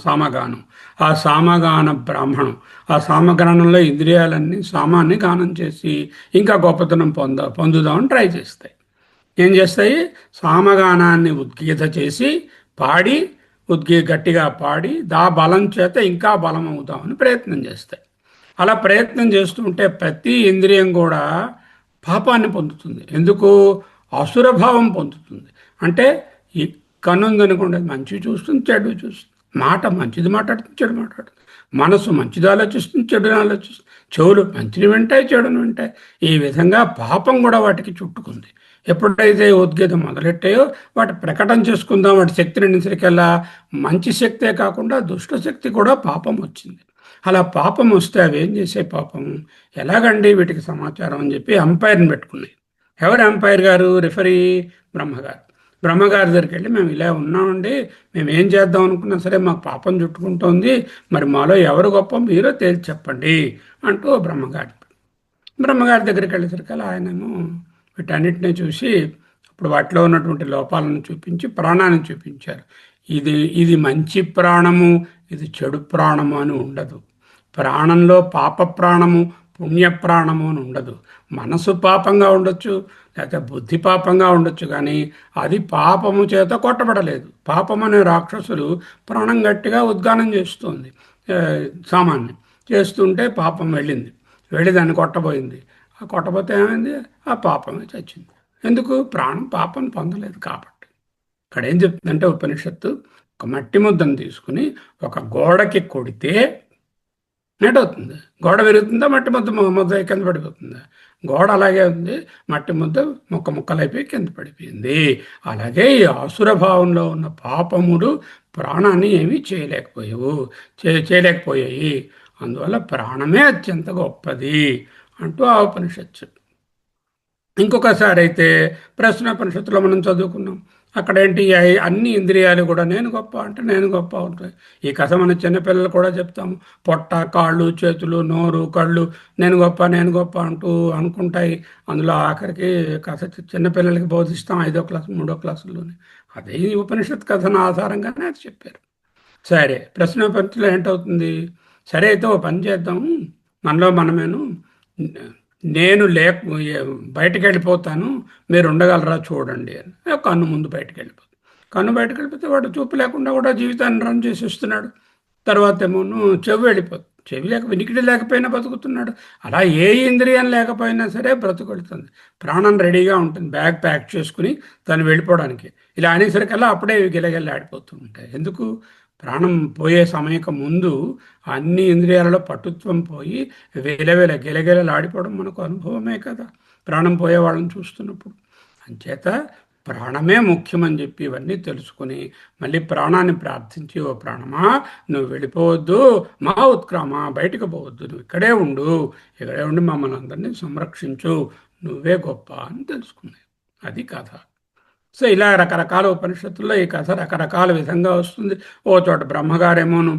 సామగానం. ఆ సామగాన బ్రాహ్మణం. ఆ సామగానంలో ఇంద్రియాలన్నీ సామాన్ని గానం చేసి ఇంకా గొప్పతనం పొందుదామని ట్రై చేస్తాయి. ఏం చేస్తాయి? సామగానాన్ని ఉద్గీత చేసి పాడి, గట్టిగా పాడి దా బలం చేత ఇంకా బలం అవుదామని ప్రయత్నం చేస్తాయి. అలా ప్రయత్నం చేస్తుంటే ప్రతి ఇంద్రియం కూడా పాపాన్ని పొందుతుంది. ఎందుకు? అసురభావం పొందుతుంది. అంటే ఈ కన్నుందనుకోండి, మంచి చూస్తుంది, చెడు చూస్తుంది. మాట మంచిది మాట్లాడుతుంది, చెడు మాట్లాడుతుంది. మనసు మంచిది ఆలోచిస్తుంది, చెడుని ఆలోచిస్తుంది. చెవులు మంచిని వింటాయి, చెడుని వింటాయి. ఈ విధంగా పాపం కూడా వాటికి చుట్టుకుంది. ఎప్పుడైతే ఉద్గీతం మొదలెట్టాయో వాటి ప్రకటన చేసుకుందాం, వాటి శక్తి రెండింటికల్లా మంచి శక్తే కాకుండా దుష్ట శక్తి కూడా పాపం వచ్చింది. అలా పాపం వస్తే అవి ఏం చేసే పాపం? ఎలాగండి వీటికి సమాచారం అని చెప్పి అంపైర్ని పెట్టుకున్నాయి. ఎవరు అంపైర్ గారు? రిఫరీ బ్రహ్మగారు. బ్రహ్మగారి దగ్గరికి వెళ్ళి, మేము ఇలా ఉన్నామండి, మేము ఏం చేద్దాం అనుకున్నా సరే మాకు పాపం చుట్టుకుంటోంది, మరి మాలో ఎవరు గొప్ప మీరో తేల్చి చెప్పండి అంటూ బ్రహ్మగారి దగ్గరికి వెళ్ళేసరికి ఆయనేమో వీటన్నిటిని చూసి ఇప్పుడు వాటిలో ఉన్నటువంటి లోపాలను చూపించి ప్రాణాన్ని చూపించారు. ఇది ఇది మంచి ప్రాణము, ఇది చెడు ప్రాణము అని ఉండదు. ప్రాణంలో పాప ప్రాణము, పుణ్య ప్రాణము అని ఉండదు. మనసు పాపంగా ఉండొచ్చు, లేకపోతే బుద్ధి పాపంగా ఉండొచ్చు, కానీ అది పాపము చేత కొట్టబడలేదు. పాపం అనే రాక్షసులు ప్రాణం గట్టిగా ఉద్గానం చేస్తుంది. సామాన్యం చేస్తుంటే పాపం వెళ్ళి దాన్ని కొట్టబోయింది. ఆ కొట్టబోతే ఏమైంది? ఆ పాపమే చచ్చింది. ఎందుకు? ప్రాణం పాపం పొందలేదు కాబట్టి. ఇక్కడ ఏం చెప్తుందంటే ఉపనిషత్తు, ఒక మట్టి ముద్దను తీసుకుని ఒక గోడకి కొడితే అవుతుంది. గోడ విరుగుతుందా? మట్టి ముద్ద కింద పడిపోతుందా? గోడ అలాగే ఉంది, మట్టి ముద్ద ముక్కలైపోయి కింద పడిపోయింది. అలాగే ఈ ఆసుర భావంలో ఉన్న పాపములు ప్రాణాన్ని ఏమీ చేయలేకపోయాయి. అందువల్ల ప్రాణమే అత్యంత గొప్పది అంటూ ఆ ఉపనిషత్తు. ఇంకొకసారి అయితే ప్రశ్నోపనిషత్తులో మనం చదువుకున్నాం. అక్కడేంటి? అన్ని ఇంద్రియాలు కూడా నేను గొప్ప అంటే నేను గొప్ప ఉంటాయి. ఈ కథ మన చిన్నపిల్లలు కూడా చెప్తాము. పొట్ట, కాళ్ళు, చేతులు, నోరు, కళ్ళు నేను గొప్ప అంటూ అనుకుంటాయి. అందులో ఆఖరికి కథ చిన్నపిల్లలకి బోధిస్తాం 5వ క్లాసు 3వ క్లాసుల్లోనే. అదే ఈ ఉపనిషత్ కథను ఆధారంగానే అది చెప్పారు. సరే, ప్రశ్నోపనిషత్తులో ఏంటవుతుంది? సరే అయితే ఓ పని చేద్దాం, మనలో మనమేను, నేను బయటకు వెళ్ళిపోతాను, మీరు ఉండగలరా చూడండి అని. కన్ను ముందు బయటకు వెళ్ళిపోతే వాడు చూపు లేకుండా కూడా జీవితాన్ని రన్ చేసేస్తున్నాడు. తర్వాత ఏమో చెవి వినికిడి లేకపోయినా బతుకుతున్నాడు. అలా ఏ ఇంద్రియం లేకపోయినా సరే బ్రతుకెడుతుంది. ప్రాణం రెడీగా ఉంటుంది, బ్యాగ్ ప్యాక్ చేసుకుని తను వెళ్ళిపోవడానికి. ఇలా అనేసరికల్లా అప్పుడే గిలగిల్లా ఆడిపోతూ ఉంటాయి. ఎందుకు? ప్రాణం పోయే సమయకు ముందు అన్ని ఇంద్రియాలలో పటుత్వం పోయి గిలగిలలాడిపోవడం మనకు అనుభవమే కదా, ప్రాణం పోయే వాళ్ళని చూస్తున్నప్పుడు. అంచేత ప్రాణమే ముఖ్యమని చెప్పి ఇవన్నీ తెలుసుకుని మళ్ళీ ప్రాణాన్ని ప్రార్థించి, ఓ ప్రాణమా నువ్వు వెళ్ళిపోవద్దు, మా ఉత్క్రమ, బయటకు పోవద్దు, నువ్వు ఇక్కడే ఉండి మమ్మల్ని అందరినీ సంరక్షించు, నువ్వే గొప్ప అని తెలుసుకున్నాయి. అది కథ. సో ఇలా రకరకాల ఉపనిషత్తుల్లో ఈ కథ రకరకాల విధంగా వస్తుంది. ఓ చోట బ్రహ్మగారేమోను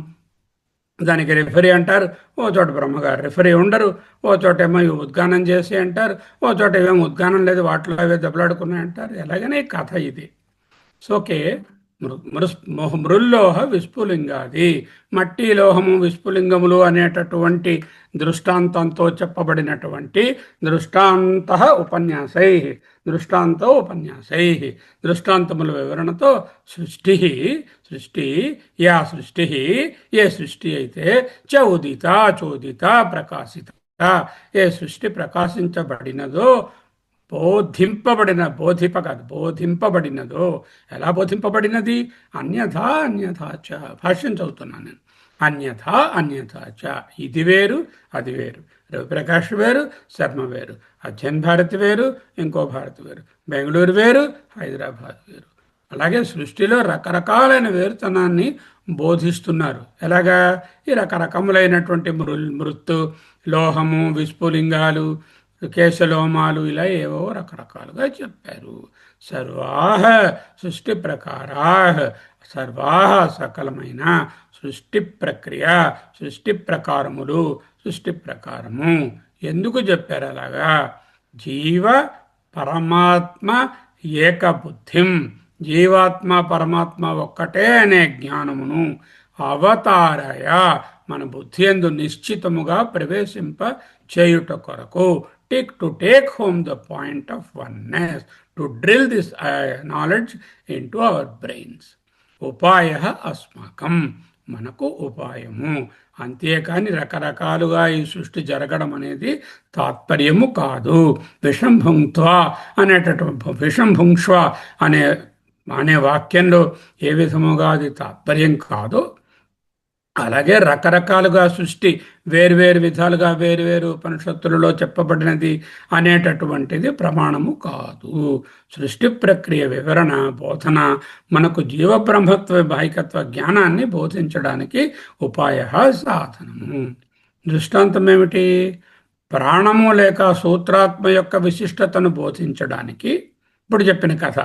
దానికి రిఫరీ అంటారు, ఓ చోట బ్రహ్మగారు రిఫరీ ఉండరు, ఓ చోట ఏమో ఉద్గానం చేసి అంటారు, ఓ చోట ఏమో ఉద్గానం లేదు, వాటిలో అవే దెబ్బలాడుకున్నాయి అంటారు. ఎలాగనే కథ ఇది. సో ఓకే, మృల్లోహ విస్ఫులింగాది, మట్టి, లోహము, విస్ఫులింగములు అనేటటువంటి దృష్టాంతంతో చెప్పబడినటువంటి దృష్టాంతముల వివరణతో సృష్టి ఏ సృష్టి అయితే చోదిత ప్రకాశిత, ఏ సృష్టి ప్రకాశించబడినదో, బోధింపబడినదో. ఎలా బోధింపబడినది? అన్యథా భాష్యం చదువుతున్నాను నేను. అన్యథా అన్యథా చ, ఇది వేరు అది వేరు. రవిప్రకాష్ వేరు, శర్మ వేరు. అధ్యయన్ భారతి వేరు, ఇంకో భారతి వేరు. బెంగళూరు వేరు, హైదరాబాద్ వేరు. అలాగే సృష్టిలో రకరకాలైన వేరుతనాన్ని బోధిస్తున్నారు. ఎలాగా? ఈ రకరకములైనటువంటి మృత్తు, లోహము, విస్ఫులింగాలు, కేశలోమాలు, ఇలా ఏవో రకరకాలుగా చెప్పారు. సర్వాహ సృష్టి ప్రకారాహ, సర్వాహ సకలమైన సృష్టి ప్రక్రియ, సృష్టి ప్రకారములు, సృష్టి ప్రకారము. ఎందుకు చెప్పారు అలాగా? జీవ పరమాత్మ ఏకబుద్ధిం, జీవాత్మ పరమాత్మ ఒక్కటే అనే జ్ఞానమును అవతారయ, మన బుద్ధి యందు నిశ్చితముగా ప్రవేశింప చేయుట కొరకు, to take home the point of oneness, to drill this knowledge in to our brains. ఉపాయ అస్మాకం, మనకు ఉపాయము. అంతేకాని రకరకాలుగా ఈ సృష్టి జరగడం అనేది తాత్పర్యము కాదు. విషం భుంక్త్వా అనేటటువంటి విషం భుంక్ష్వ అనే అనే వాక్యంలో ఏ విధముగా అది తాత్పర్యం కాదు, అలాగే రకరకాలుగా సృష్టి వేరువేరు విధాలుగా వేరువేరు ఉపనిషత్తులలో చెప్పబడినది అనేటటువంటిది ప్రమాణము కాదు. సృష్టి ప్రక్రియ వివరణ, బోధన మనకు జీవబ్రహ్మత్వ బాహికత్వ జ్ఞానాన్ని బోధించడానికి ఉపాయ సాధనము. దృష్టాంతం ఏమిటి? ప్రాణము లేక సూత్రాత్మ యొక్క విశిష్టతను బోధించడానికి ఇప్పుడు చెప్పిన కథ.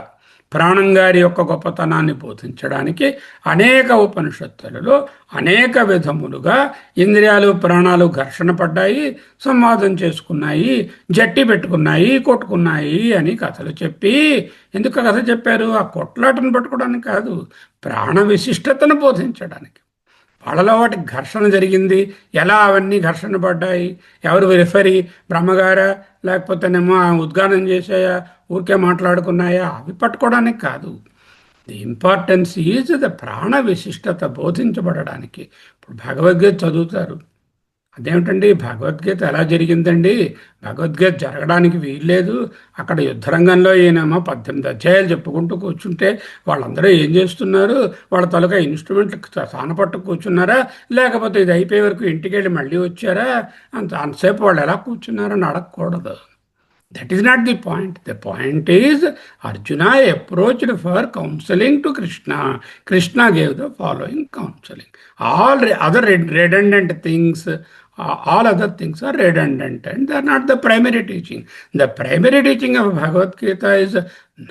ప్రాణం గారి యొక్క గొప్పతనాన్ని బోధించడానికి అనేక ఉపనిషత్తులలో అనేక విధములుగా ఇంద్రియాలు ప్రాణాలు ఘర్షణ పడ్డాయి, సంవాదం చేసుకున్నాయి, జట్టి పెట్టుకున్నాయి, కొట్టుకున్నాయి అని కథలు చెప్పి, ఎందుకు కథ చెప్పారు? ఆ కొట్లాటను పట్టుకోవడానికి కాదు, ప్రాణ విశిష్టతను బోధించడానికి. వాళ్ళలో వాటి ఘర్షణ జరిగింది, ఎలా అవన్నీ ఘర్షణ పడ్డాయి, ఎవరు రిఫరీ, బ్రహ్మగారా లేకపోతేనేమో ఉద్గానం చేసాయా, ఊరికే మాట్లాడుకున్నాయా, అవి పట్టుకోవడానికి కాదు. ది ఇంపార్టెన్స్ ఈజ్ ద ప్రాణ విశిష్టత బోధించబడడానికి. ఇప్పుడు భగవద్గీత చదువుతారు, అదేమిటండి భగవద్గీత ఎలా జరిగిందండి? భగవద్గీత జరగడానికి వీల్లేదు. అక్కడ యుద్ధరంగంలో ఈయనేమో 18 అధ్యాయాలు చెప్పుకుంటూ కూర్చుంటే వాళ్ళందరూ ఏం చేస్తున్నారు? వాళ్ళ తలక ఇన్స్ట్రుమెంట్లు సానపట్టు కూర్చున్నారా, లేకపోతే ఇది అయిపోయే వరకు ఇంటికి వెళ్ళి మళ్ళీ వచ్చారా? అంతసేపు వాళ్ళు ఎలా కూర్చున్నారని అడగకూడదు. That is not the point. The point is Arjuna approached for counseling to Krishna. Krishna gave the following counseling. All other redundant things, all other things are redundant and they are not the primary teaching. The primary teaching of Bhagavad Gita is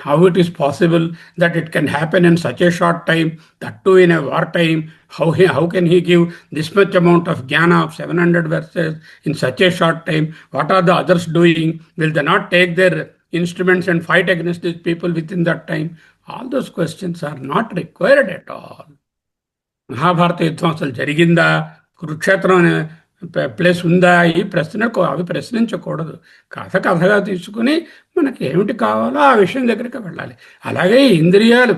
how it is possible that it can happen in such a short time, that too in a war time. How can he give this much amount of jnana of 700 verses in such a short time? What are the others doing? Will they not take their instruments and fight against these people within that time? All those questions are not required at all. Mahabharata యుద్ధం అసలు జరిగిందా, కురుక్షేత్రం అనే place ఉందా, ఈ ప్రశ్నకు అవి ప్రశ్నించకూడదు. కథగా తీసుకుని మనకి ఏమిటి కావాలో ఆ విషయం దగ్గరికి వెళ్ళాలి. అలాగే ఇంద్రియాలు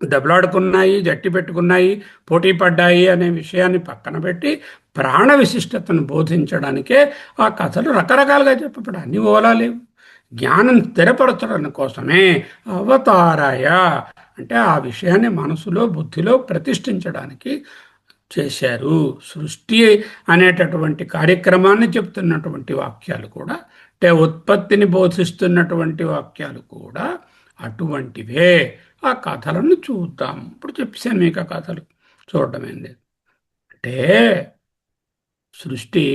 దెబ్బలాడుకున్నాయి, జట్టి పెట్టుకున్నాయి, పోటీ పడ్డాయి అనే విషయాన్ని పక్కన పెట్టి ప్రాణ విశిష్టతను బోధించడానికే ఆ కథలు రకరకాలుగా చెప్పబడి అన్ని ఓలాలేవు. జ్ఞానం స్థిరపరచడం కోసమే అవతారాయ అంటే ఆ విషయాన్ని మనసులో బుద్ధిలో ప్రతిష్ఠించడానికి చేశారు. సృష్టి అనేటటువంటి కార్యక్రమాన్ని చెప్తున్నటువంటి వాక్యాలు కూడా, అంటే ఉత్పత్తిని బోధిస్తున్నటువంటి వాక్యాలు కూడా అటువంటివే. ఆ కథలను చూద్దాం. ఇప్పుడు చెప్పాను మీకు ఆ కథలు చూడటమేంది. అంటే సృష్టి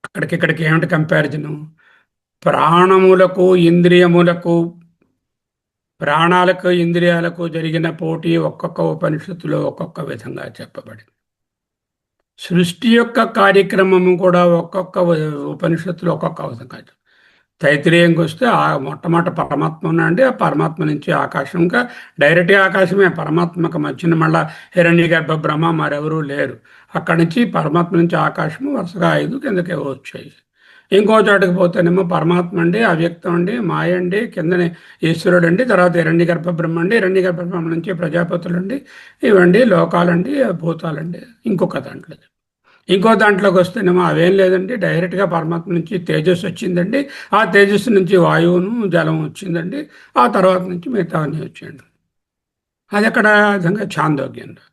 అక్కడికిక్కడికి ఏమిటి కంపారిజను? ప్రాణములకు ఇంద్రియములకు, ప్రాణాలకు ఇంద్రియాలకు జరిగిన పోటీ ఒక్కొక్క ఉపనిషత్తులో ఒక్కొక్క విధంగా చెప్పబడింది. సృష్టి యొక్క కార్యక్రమము కూడా ఒక్కొక్క ఉపనిషత్తులో ఒక్కొక్క విధంగా. తైత్రీయంకి వస్తే ఆ మొట్టమొదటి పరమాత్మ ఉన్నాండి, ఆ పరమాత్మ నుంచి ఆకాశంగా డైరెక్ట్గా ఆకాశమే, పరమాత్మకు మధ్యన మళ్ళా హిరణ్య గర్భ బ్రహ్మ మరెవరూ లేరు. అక్కడి నుంచి పరమాత్మ నుంచి ఆకాశము వరుసగా 5 కిందకే వచ్చాయి. ఇంకో చోటకి పోతేనేమో పరమాత్మ అండి, అవ్యక్తం అండి, మాయ అండి, కిందనే ఈశ్వరుడు అండి, తర్వాత హిరణ్య గర్భ బ్రహ్మ అండి, హిరణ్య గర్భ బ్రహ్మ నుంచి ప్రజాపతులు అండి, ఇవండి లోకాలండి, భూతాలండి. ఇంకో దాంట్లోకి వస్తేనేమో అవేం లేదండి, డైరెక్ట్గా పరమాత్మ నుంచి తేజస్సు వచ్చిందండి, ఆ తేజస్సు నుంచి వాయువును జలం వచ్చిందండి, ఆ తర్వాత నుంచి మిగతా అన్నీ వచ్చాయండి. అది అక్కడ విధంగా ఛాందోగ్యంలో.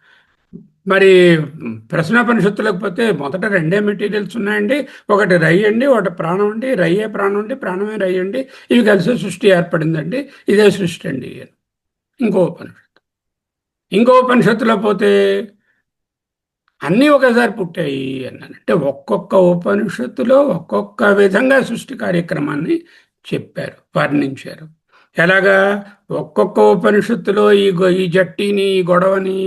మరి ప్రశ్నోపనిషత్తులకు పోతే మొదట రెండే మెటీరియల్స్ ఉన్నాయండి. ఒకటి రై అండి, ఒకటి ప్రాణం అండి. రయ్యే ప్రాణం అండి, ప్రాణమే రై అండి. ఇవి కలిసి సృష్టి ఏర్పడిందండి. ఇదే సృష్టి అండి. ఇంకో ఉపనిషత్తు. ఇంకో ఉపనిషత్తులో పోతే అన్నీ ఒకేసారి పుట్టాయి అన్నాను. అంటే ఒక్కొక్క ఉపనిషత్తులో ఒక్కొక్క విధంగా సృష్టి కార్యక్రమాన్ని చెప్పారు, వర్ణించారు. ఎలాగా ఒక్కొక్క ఉపనిషత్తులో ఈ జట్టిని, ఈ గొడవని,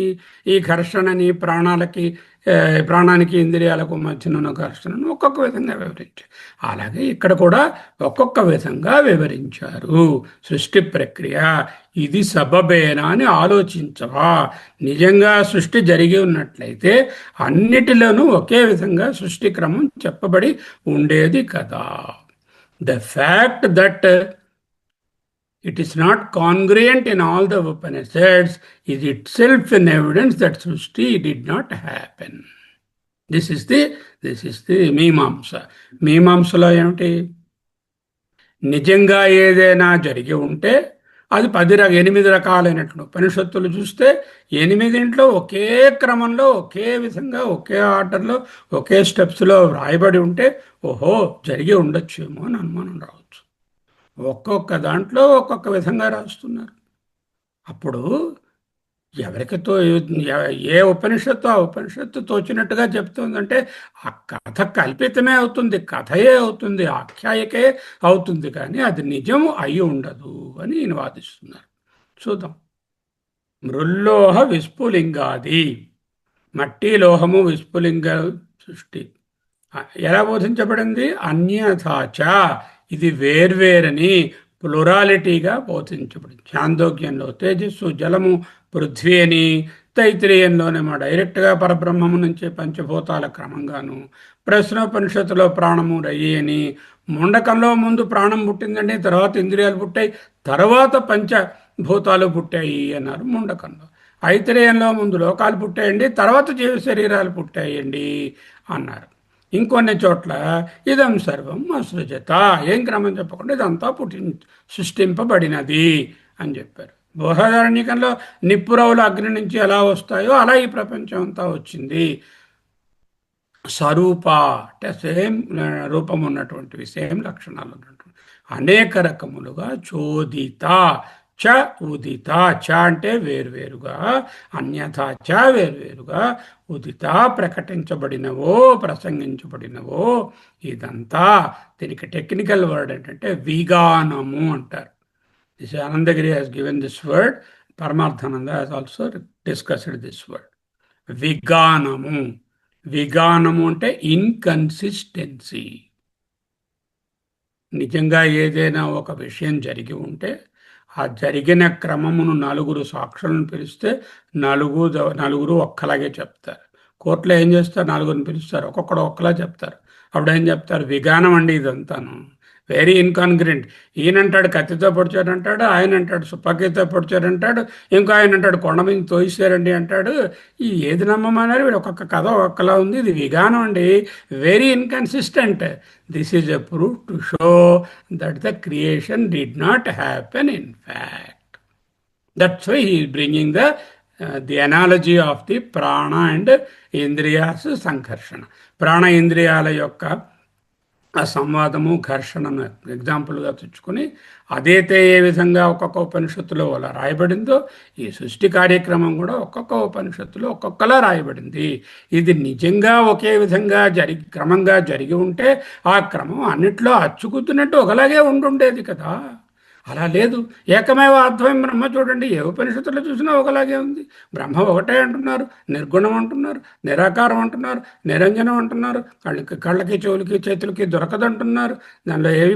ఈ ఘర్షణని, ప్రాణానికి ఇంద్రియాలకు మధ్యన ఉన్న ఘర్షణను ఒక్కొక్క విధంగా వివరించారు. అలాగే ఇక్కడ కూడా ఒక్కొక్క విధంగా వివరించారు సృష్టి ప్రక్రియ. ఇది సబబేనా అని ఆలోచించవా? నిజంగా సృష్టి జరిగి ఉన్నట్లయితే అన్నిటిలోనూ ఒకే విధంగా సృష్టి క్రమం చెప్పబడి ఉండేది కదా. The fact that it is not congruent in all the Upanishads is itself an evidence that Srishti did not happen. This is the మీమాంస. మీమాంసలో ఏమిటి? నిజంగా ఏదైనా జరిగి ఉంటే అది 8 రకాలైనటువంటి ఉపనిషత్తులు చూస్తే 8 ఒకే క్రమంలో, ఒకే విధంగా, ఒకే ఆర్డర్లో, ఒకే స్టెప్స్లో రాయబడి ఉంటే ఓహో జరిగి ఉండొచ్చేమో అని అనుమానం రావచ్చు. ఒక్కొక్క దాంట్లో ఒక్కొక్క విధంగా రాస్తున్నారు. అప్పుడు ఎవరికితో ఏ ఉపనిషత్తు ఆ ఉపనిషత్తు తోచినట్టుగా చెప్తుందంటే ఆ కథ కల్పితమే అవుతుంది, కథయే అవుతుంది, ఆఖ్యాయికే అవుతుంది, కానీ అది నిజం అయి ఉండదు అని ఈయన వాదిస్తున్నారు. చూద్దాం. మృల్లోహ విస్ఫులింగాది, మట్టి లోహము విస్ఫులింగ సృష్టి ఎలా బోధించబడింది? అన్యథాచ, ఇది వేర్వేరని ప్లొరాలిటీగా బోధించబడింది. చాందోగ్యంలో తేజస్సు, జలము, పృథ్వీ అని, తైత్రేయంలోనేమో డైరెక్ట్గా పరబ్రహ్మము నుంచి పంచభూతాల క్రమంగాను, ప్రశ్నోపనిషత్తులో ప్రాణము రయ్యి అని, ముండకంలో ముందు ప్రాణం పుట్టిందండి, తర్వాత ఇంద్రియాలు పుట్టాయి, తర్వాత పంచభూతాలు పుట్టాయి అన్నారు ముండకంలో. ఐతిరేయంలో ముందు లోకాలు పుట్టాయండి, తర్వాత జీవ శరీరాలు పుట్టాయండి అన్నారు. ఇంకొన్ని చోట్ల ఇదం సర్వం అసృజత, ఏం క్రమం చెప్పకుండా ఇదంతా సృష్టింపబడినది అని చెప్పారు. బృహదారణ్యకంలో నిప్పురవులు అగ్ని నుంచి ఎలా వస్తాయో అలా ఈ ప్రపంచం అంతా వచ్చింది. స్వరూప అంటే సేమ్ రూపం ఉన్నటువంటివి, సేమ్ లక్షణాలు ఉన్నటువంటి అనేక రకములుగా చోదిత చ ఉదిత, చ అంటే వేర్వేరుగా, అన్యథా చ వేర్వేరుగా, ఉదిత ప్రకటించబడినవో, ప్రసంగించబడినవో, ఇదంతా దీనికి టెక్నికల్ వర్డ్ ఏంటంటే విగానము అంటారు. This Anandagiri has given this word. Paramarthananda has also discussed this word. విగానము. విగానము అంటే ఇన్కన్సిస్టెన్సీ. నిజంగా ఏదైనా ఒక విషయం జరిగి ఉంటే ఆ జరిగిన క్రమమును 4 సాక్షులను పిలిస్తే నలుగురు ఒక్కలాగే చెప్తారు. కోర్టులో ఏం చేస్తారు? 4 పిలుస్తారు, ఒక్కొక్కడు ఒక్కలా చెప్తారు. అప్పుడు ఏం చెప్తారు? విగానం అండి ఇదంతాను, వెరీ ఇన్కాన్గ్రెంట్. ఈయనంటాడు కత్తితో పొడిచాడంటాడు, ఆయన అంటాడు సుపాకీతో పొడిచాడంటాడు, ఇంకో ఆయన అంటాడు కొండ మీద తోయిస్తారండి అంటాడు. ఈ ఏది నమ్మమన్నారు? వీడు ఒక్కొక్క కథ ఒక్కలా ఉంది. ఇది విగానం అండి, very inconsistent. This is a proof to show that the creation did not happen in fact. That's why he is bringing the analogy of the prana and indriyas sangharshana. ప్రాణ ఇంద్రియాల యొక్క ఆ సంవాదము, ఘర్షణను ఎగ్జాంపుల్గా తెచ్చుకొని అదైతే ఏ విధంగా ఒక్కొక్క ఉపనిషత్తులో అలా రాయబడిందో ఈ సృష్టి కార్యక్రమం కూడా ఒక్కొక్క ఉపనిషత్తులో ఒక్కొక్కలా రాయబడింది. ఇది నిజంగా ఒకే విధంగా క్రమంగా జరిగి ఉంటే ఆ క్రమం అన్నిట్లో అచ్చుకుతున్నట్టు ఒకలాగే ఉండుండేది కదా. అలా లేదు. ఏకమేవ అద్వయం బ్రహ్మ చూడండి, ఏ ఉపనిషత్తులో చూసినా ఒకలాగే ఉంది. బ్రహ్మ ఒకటే అంటున్నారు, నిర్గుణం అంటున్నారు, నిరాకారం అంటున్నారు, నిరంజనం అంటున్నారు, కళ్ళకి చెవులకి చేతులకి దొరకదంటున్నారు, దానిలో ఏవి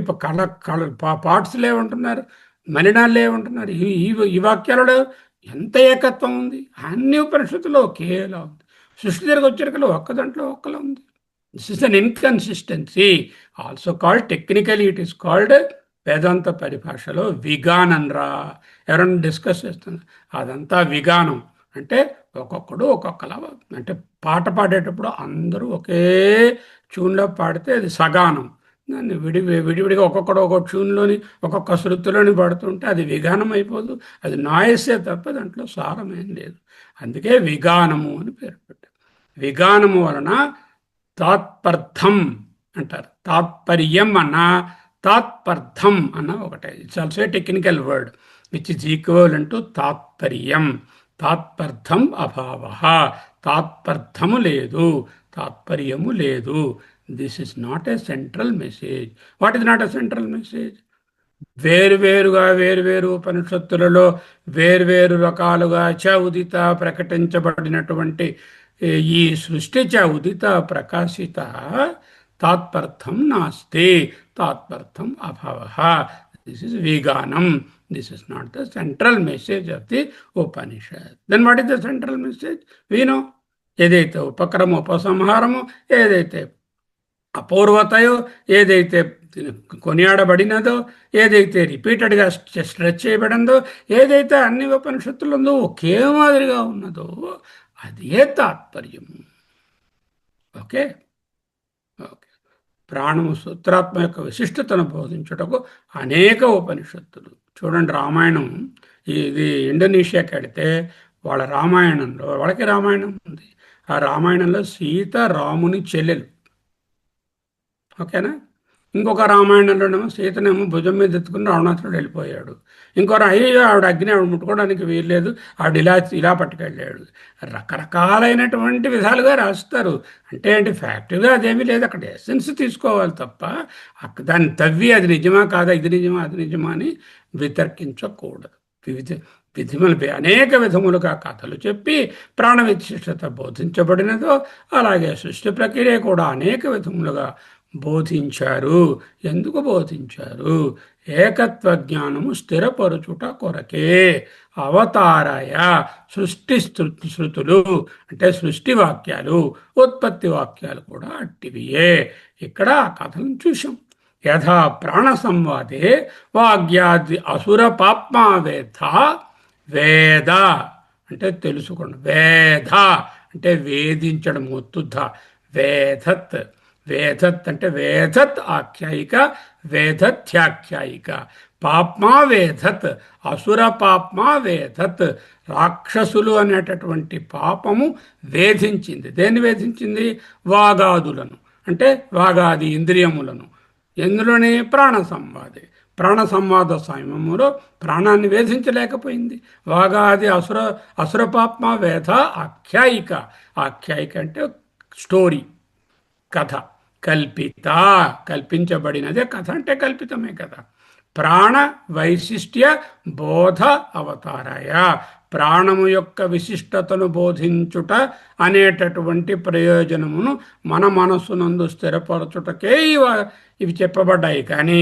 పార్ట్స్ లేవంటున్నారు, మలినాలు లేవంటున్నారు. ఈ వాక్యాలలో ఎంత ఏకత్వం ఉంది! అన్ని ఉపనిషత్తులో ఒకేలా ఉంది. సృష్టి తిరిగి వచ్చరికలో ఒక్క దాంట్లో ఒక్కలా ఉంది. This is an inconsistency, also called technically it is called వేదాంత పరిభాషలో విగానన్రా. ఎవరైనా డిస్కస్ చేస్తున్నారు, అదంతా విగానం. అంటే ఒక్కొక్కడు ఒక్కొక్కలా, అంటే పాట పాడేటప్పుడు అందరూ ఒకే ట్యూన్లో పాడితే అది సగానం, దాన్ని విడివిడిగా ఒక్కొక్కడు ఒక్కొక్క ట్యూన్లోని ఒక్కొక్క శృతిలోని పడుతుంటే అది విగానం అయిపోదు. అది నాయసే తప్ప దాంట్లో సారమేం లేదు. అందుకే విగానము అని పేరు పెట్టారు. విగానము వలన తాత్పర్థం అంటారు. తాత్పర్యం అన్న తాత్పర్థం అన్న ఒకటే. It's also a technical word which is equivalent to తాత్పర్యం. తాత్పర్థం అభావ, తాత్పర్థము లేదు, తాత్పర్యము లేదు. This is not a central message. What is not a central message? వేరువేరుగా వేరువేరు ఉపనిషత్తులలో వేరువేరు రకాలుగా చ ఉదిత ప్రకటించబడినటువంటి ఈ సృష్టి చ ఉదిత ప్రకాశిత తాత్పర్థం నాస్తి, తాత్పర్థం అభావ. దిస్ ఇస్ విగానం. This is not the central message of the Upanishad. Then what is the central message? వీనో ఏదైతే ఉపక్రమ ఉపసంహారము, ఏదైతే అపూర్వతయో, ఏదైతే కొనియాడబడినదో, ఏదైతే రిపీటెడ్గా స్ట్రెచ్ చేయబడిందో, ఏదైతే అన్ని ఉపనిషత్తులందో ఒకే మాదిరిగా ఉన్నదో అదే తాత్పర్యము. Okay okay. ప్రాణము సూత్రాత్మ యొక్క విశిష్టతను బోధించుటకు అనేక ఉపనిషత్తులు. చూడండి, రామాయణం ఇది ఇండోనేషియాకి వెళితే వాళ్ళ రామాయణంలో, వాళ్ళకి రామాయణం ఉంది, ఆ రామాయణంలో సీత రాముని చెల్లెలు. ఓకేనా? ఇంకొక రామాయణంలోనేమో సీతనేమో భుజం మీద ఎత్తుకుని రావణాసురుడు వెళ్ళిపోయాడు. అయ్యో ఆవిడ అగ్ని, ఆవిడ ముట్టుకోవడానికి వీల్లేదు, ఆవిడ ఇలా పట్టుకెళ్ళాడు. రకరకాలైనటువంటి విధాలుగా రాస్తారు. అంటే ఏంటి, ఫ్యాక్టరీగా అదేమీ లేదు, అక్కడ ఎసెన్స్ తీసుకోవాలి తప్ప దాన్ని తవ్వి అది నిజమా కాదా, ఇది నిజమా అది నిజమా అని వితర్కించకూడదు. అనేక విధములుగా కథలు చెప్పి ప్రాణ విశిష్టత బోధించబడినదో అలాగే సృష్టి ప్రక్రియ కూడా అనేక విధములుగా బోధించారు. ఎందుకు బోధించారు? ఏకత్వ జ్ఞానము స్థిరపరుచుట కొరకే. అవతారాయ సృష్టి శృతులు అంటే సృష్టి వాక్యాలు, ఉత్పత్తి వాక్యాలు కూడా అట్టివియే. ఇక్కడ ఆ కథలను చూసాం. యథా ప్రాణ సంవాదే వాగ్యాది అసుర పాప్మా వేద. వేద అంటే తెలుసుకోండి, వేద అంటే వేధించడం, ఒత్తుధ. వేధత్, వేధత్ అంటే వేధత్ ఆఖ్యాయిక, వేధత్యాఖ్యాయిక. పాప్మా వేధత్, అసుర పాప్మా వేధత్. రాక్షసులు అనేటటువంటి పాపము వేధించింది. దేన్ని వేధించింది? వాగాదులను, అంటే వాగాది ఇంద్రియములను. ఎందులోని? ప్రాణ సంవాదే. ప్రాణ సంవాద సమయములో ప్రాణాన్ని వేధించలేకపోయింది. వాగాది అసురపాప్మ వేధ ఆఖ్యాయిక. ఆఖ్యాయిక అంటే స్టోరీ, కథ. కల్పిత, కల్పించబడినదే కథ అంటే కల్పితమే కదా. ప్రాణ వైశిష్ట్య బోధ అవతారాయ. ప్రాణము యొక్క విశిష్టతను బోధించుట అనేటటువంటి ప్రయోజనమును మన మనస్సునందు స్థిరపరచుటకే ఇవి చెప్పబడ్డాయి. కానీ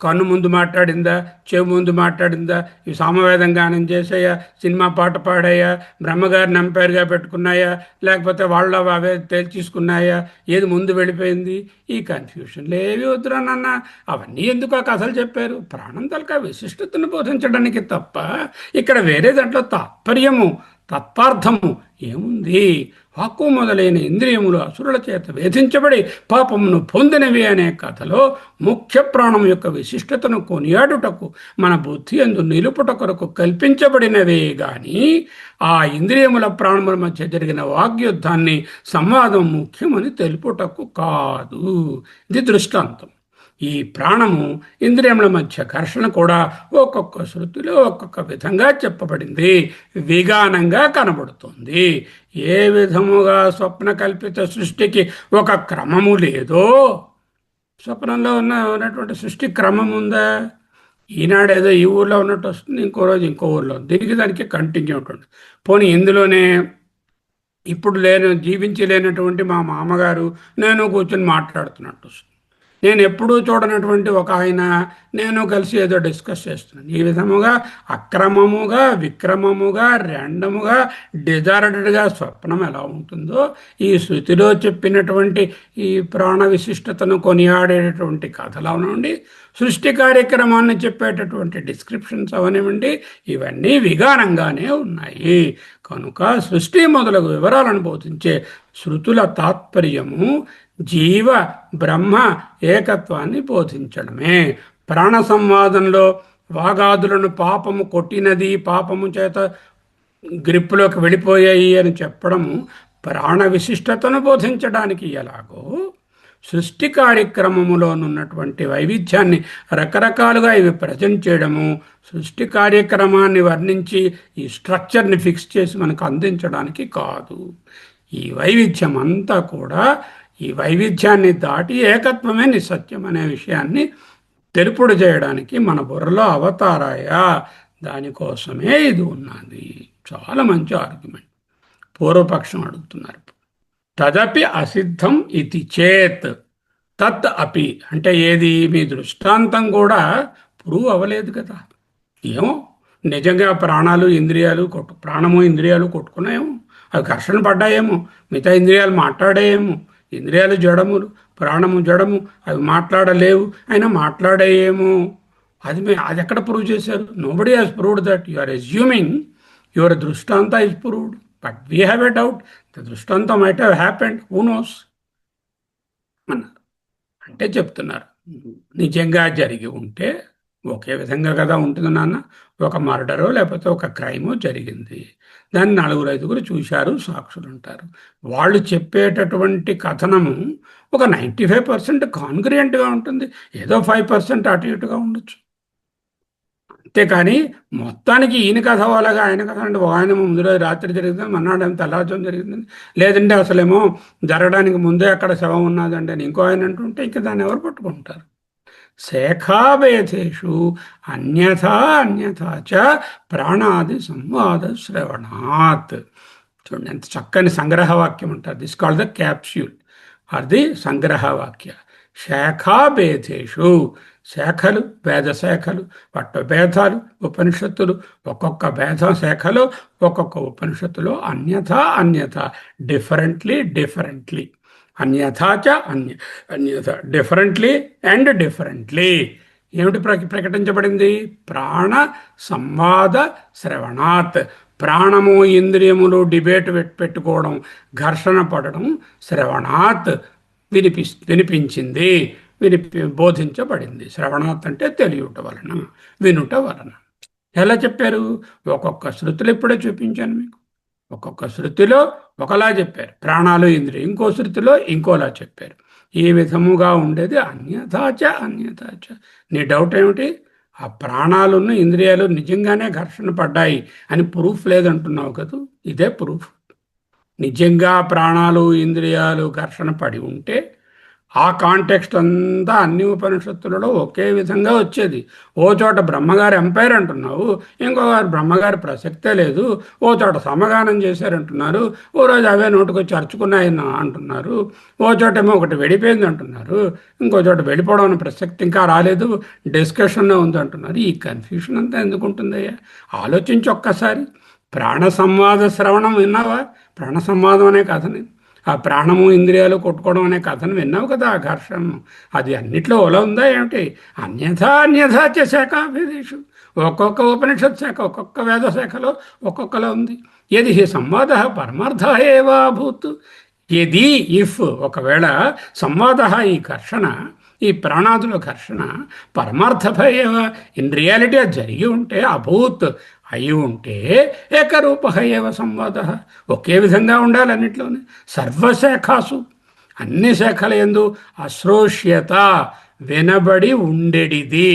కన్ను ముందు మాట్లాడిందా, చెవి ముందు మాట్లాడిందా, ఇవి సామవేదం గానం చేసాయా, సినిమా పాట పాడాయా, బ్రహ్మగారిని అంపైర్గా పెట్టుకున్నాయా, లేకపోతే వాళ్ళ అవే తేల్చేసుకున్నాయా, ఏది ముందు వెళ్ళిపోయింది? ఈ కన్ఫ్యూషన్లు ఏవి వద్దురా నాన్న. అవన్నీ ఎందుకు ఆ కథలు చెప్పారు? ప్రాణం తలక విశిష్టతను బోధించడానికి తప్ప ఇక్కడ వేరే దాంట్లో తాత్పర్యము, తత్వార్థము ఏముంది? వాక్కు మొదలైన ఇంద్రియములు అసురుల చేత వేధించబడి పాపమును పొందినవి అనే కథలో ముఖ్య ప్రాణం యొక్క విశిష్టతను కొనియాడుటకు మన బుద్ధి యందు నిలుపుట కొరకు కల్పించబడినవే గాని ఆ ఇంద్రియముల ప్రాణముల మధ్య జరిగిన వాగ్యుద్ధాన్ని సంవాదం ముఖ్యమని తెలుపుటకు కాదు. ఇది దృష్టాంతం. ఈ ప్రాణము ఇంద్రియముల మధ్య ఘర్షణ కూడా ఒక్కొక్క శృతిలో ఒక్కొక్క విధంగా చెప్పబడింది, విగానంగా కనబడుతుంది. ఏ విధముగా స్వప్న కల్పిత సృష్టికి ఒక క్రమము లేదో, స్వప్నంలో ఉన్నటువంటి సృష్టి క్రమం ఉందా? ఈనాడు ఏదో ఈ ఊర్లో ఉన్నట్టు వస్తుంది, ఇంకో రోజు ఇంకో ఊర్లో, దీనికి దానికి కంటిన్యూ ఉంటుంది. పోనీ ఇందులోనే ఇప్పుడు జీవించి లేనటువంటి మా మామగారు నేను కూర్చొని మాట్లాడుతున్నట్టు వస్తుంది. నేను ఎప్పుడూ చూడనటువంటి ఒక ఆయన నేను కలిసి ఏదో డిస్కస్ చేస్తున్నాను. ఈ విధముగా అక్రమముగా, విక్రమముగా, ర్యాండముగా, డిజార్డెడ్గా స్వప్నం ఎలా ఉంటుందో ఈ శృతిలో చెప్పినటువంటి ఈ ప్రాణ విశిష్టతను కొనియాడేటటువంటి కథలు అవనండి, సృష్టి కార్యక్రమాన్ని చెప్పేటటువంటి డిస్క్రిప్షన్స్ అవనివ్వండి, ఇవన్నీ విగానంగానే ఉన్నాయి. కనుక సృష్టి మొదలగు వివరాలను బోధించే శృతుల తాత్పర్యము జీవ బ్రహ్మ ఏకత్వాన్ని బోధించడమే. ప్రాణ సంవాదంలో వాగాదులను పాపము కొట్టినది, పాపము చేత గ్రిప్పులోకి వెళ్ళిపోయాయి అని చెప్పడము ప్రాణ విశిష్టతను బోధించడానికి ఎలాగో, సృష్టి కార్యక్రమములోనున్నటువంటి వైవిధ్యాన్ని రకరకాలుగా ఇవి ప్రజెంట్ చేయడము, సృష్టి కార్యక్రమాన్ని వర్ణించి ఈ స్ట్రక్చర్ని ఫిక్స్ చేసి మనకు అందించడానికి కాదు. ఈ వైవిధ్యం అంతా కూడా ఈ వైవిధ్యాన్ని దాటి ఏకత్వమే నిసత్యం అనే విషయాన్ని తెలుపుడు చేయడానికి మన బుర్రలో అవతారాయ, దానికోసమే ఇది ఉన్నది. చాలా మంచి ఆర్గ్యుమెంట్. పూర్వపక్షం అడుగుతున్నారు, తదపి అసిద్ధం ఇది చేత్ తత్ అపి అంటే ఏది? మీ దృష్టాంతం కూడా ప్రూవ్ అవ్వలేదు కదా. ఏమో నిజంగా ప్రాణాలు ఇంద్రియాలు ప్రాణము ఇంద్రియాలు కొట్టుకున్నాయేమో, అవి ఘర్షణ పడ్డాయేమో, మిగతా ఇంద్రియాలు మాట్లాడాయేమో. ఇంద్రియాలు జడములు, ప్రాణము జడము, అవి మాట్లాడలేవు, అయినా మాట్లాడాయేమో. అది ఎక్కడ ప్రూవ్ చేశారు? Nobody has proved that. You are assuming your దృష్టాంత is proved, but we have a doubt the దృష్టాంత might have happened, who knows అన్నారు. అంటే చెప్తున్నారు, నిజంగా జరిగి ఉంటే ఒకే విధంగా కదా ఉంటుంది నాన్న. ఒక మర్డరో లేకపోతే ఒక క్రైమో జరిగింది, దాన్ని 4-5 చూశారు, సాక్షులు ఉంటారు. వాళ్ళు చెప్పేటటువంటి కథనము ఒక 95% కాన్గ్రియంట్గా ఉంటుంది, ఏదో 5% అటు ఇటుగా ఉండొచ్చు. అంతేకాని మొత్తానికి ఈయన కథ అలాగా ఆయన కథ అంటే ఆయన ముందు రోజు రాత్రి జరిగిందని, మన్నాడు తెల్లారుజాము జరిగిందని, లేదంటే అసలేమో జరగడానికి ముందే అక్కడ శవం ఉన్నదండి అని ఇంకో ఆయన అంటుంటే ఇంకా దాన్ని ఎవరు పట్టుకుంటారు? శేఖాభేదేషు అన్యథా అన్యథా చ ప్రాణాది సంవాద శ్రవణాత్. చూడండి ఎంత చక్కని సంగ్రహవాక్యం అంటారు. This called the capsule or the సంగ్రహవాక్య. శాఖాభేదేషు, శాఖలు వేద శాఖలు, పట్ట భేదాలు ఉపనిషత్తులు, ఒక్కొక్క భేద శాఖలో ఒక్కొక్క ఉపనిషత్తులో అన్యథా అన్యథా, డిఫరెంట్లీ అన్యథాచ అన్యథ, డిఫరెంట్లీ అండ్ డిఫరెంట్లీ. ఏమిటి ప్రకటించబడింది? ప్రాణ సంవాద శ్రవణాత్. ప్రాణము ఇంద్రియములు డిబేట్ పెట్టుకోవడం, ఘర్షణ పడడం, శ్రవణాత్ వినిపించింది, బోధించబడింది. శ్రవణాత్ అంటే తెలియట వలన, వినుట వలన. ఎలా చెప్పారు? ఒక్కొక్క శృతులు ఇప్పుడే చూపించాను మీకు. ఒక్కొక్క శృతిలో ఒకలా చెప్పారు ప్రాణాలు ఇంద్రియం, ఇంకో శృతిలో ఇంకోలా చెప్పారు. ఈ విధముగా ఉండేది అన్యథాచ. నీ డౌట్ ఏమిటి? ఆ ప్రాణాలను ఇంద్రియాలు నిజంగానే ఘర్షణ పడ్డాయి అని ప్రూఫ్ లేదంటున్నావు కదా. ఇదే ప్రూఫ్. నిజంగా ప్రాణాలు ఇంద్రియాలు ఘర్షణ పడి ఉంటే ఆ కాంటెక్స్ట్ అంతా అన్ని ఉపనిషత్తులలో ఒకే విధంగా వచ్చేది. ఓ చోట బ్రహ్మగారి ఎంపైర్ అంటున్నావు, ఇంకోగారు బ్రహ్మగారి ప్రసక్తే లేదు. ఓ చోట సమగానం చేశారంటున్నారు, ఓ రోజు అవే నోటుకొచ్చి అరుచుకున్నాయన్న అంటున్నారు. ఓ చోట ఏమో ఒకటి వెడిపోయింది అంటున్నారు, ఇంకో చోట వెళ్ళిపోవడం అనే ప్రసక్తి ఇంకా రాలేదు, డిస్కషన్లో ఉంది అంటున్నారు. ఈ కన్ఫ్యూషన్ అంతా ఎందుకు ఉంటుందయ్యా? ఆలోచించి ఒక్కసారి. ప్రాణ సంవాద శ్రవణం విన్నావా? ప్రాణ సంవాదం అనే కథని, ఆ ప్రాణము ఇంద్రియాలు కొట్టుకోవడం అనే కథను విన్నావు కదా. ఆ ఘర్షణను అది అన్నిట్లో ఓలా ఉందా ఏమిటి? అన్యథాచ శాఖాభేదేషు. ఒక్కొక్క ఉపనిషత్ శాఖ, ఒక్కొక్క వేద శాఖలో ఒక్కొక్కలో ఉంది. యది హి సంవాద పరమార్థ ఏవా భూత్. యది ఇఫ్ ఒకవేళ సంవాద, ఈ ఘర్షణ, ఈ ప్రాణాదుల ఘర్షణ పరమార్థ ఏవ ఇన్ రియాలిటీ అది జరిగి ఉంటే, అభూత్ అయి ఉంటే, ఏకరూప ఏవ సంవాద ఒకే విధంగా ఉండాలి అన్నిట్లోనే. సర్వశాఖాసు అన్ని శాఖల యందు అశ్రోష్యత వినబడి ఉండేడిది.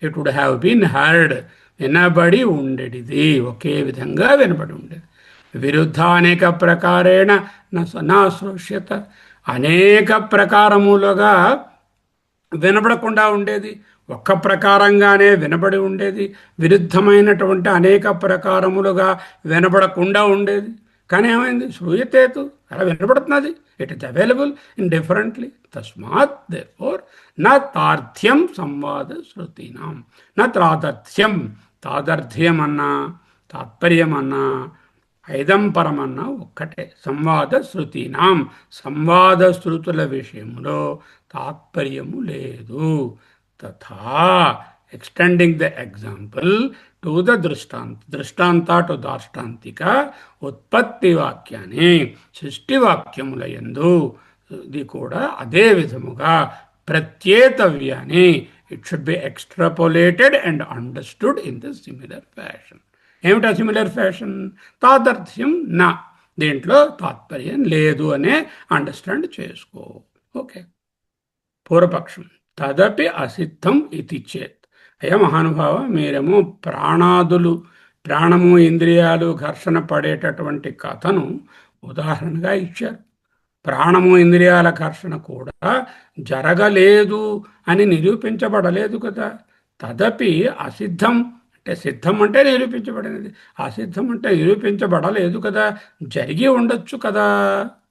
It would have been heard, వినబడి ఉండేడిది, ఒకే విధంగా వినబడి ఉండేది. విరుద్ధ అనేక ప్రకారేణ నా శ్రోష్యత, అనేక ప్రకారములుగా వినబడకుండా ఉండేది, ఒక్క ప్రకారంగానే వినబడి ఉండేది. విరుద్ధమైనటువంటి అనేక ప్రకారములుగా వినబడకుండా ఉండేది. కానీ ఏమైంది? శ్రూయతేతు, అలా వినబడుతున్నది. It is available in differently. తస్మాత్ దేర్ఫోర్ నా తార్థ్యం సంవాద శృతీనాం. నా తాదర్థ్యం, తాదర్థ్యం అన్నా తాత్పర్యం అన్నా ఐదంపరమన్నా ఒక్కటే. సంవాద శృతీనాం, సంవాద శృతుల విషయంలో తాత్పర్యము లేదు. తథా extending the example to the దృష్టాంత టు దాష్టాంతిక ఉత్పత్తి వాక్యాన్ని సృష్టి వాక్యముల యందు ఇది కూడా అదే విధముగా ప్రత్యేతవ్యాన్ని it should be extrapolated and understood in the similar fashion. ఏమిటా సిమిలర్ ఫ్యాషన్? తాదర్థ్యం నా, దీంట్లో తాత్పర్యం లేదు అనే అండర్స్టాండ్ చేసుకో. ఓకే. పూర్వపక్షం తదపి అసిద్ధం ఇది చేత్. అయ్యా మహానుభావ, మీరేమో ప్రాణము ఇంద్రియాలు ఘర్షణ పడేటటువంటి కథను ఉదాహరణగా ఇచ్చారు. ప్రాణము ఇంద్రియాల ఘర్షణ కూడా జరగలేదు అని నిరూపించబడలేదు కదా. తదపి అసిద్ధం అంటే సిద్ధం అంటే నిరూపించబడినది, అసిద్ధం అంటే నిరూపించబడలేదు కదా, జరిగి ఉండొచ్చు కదా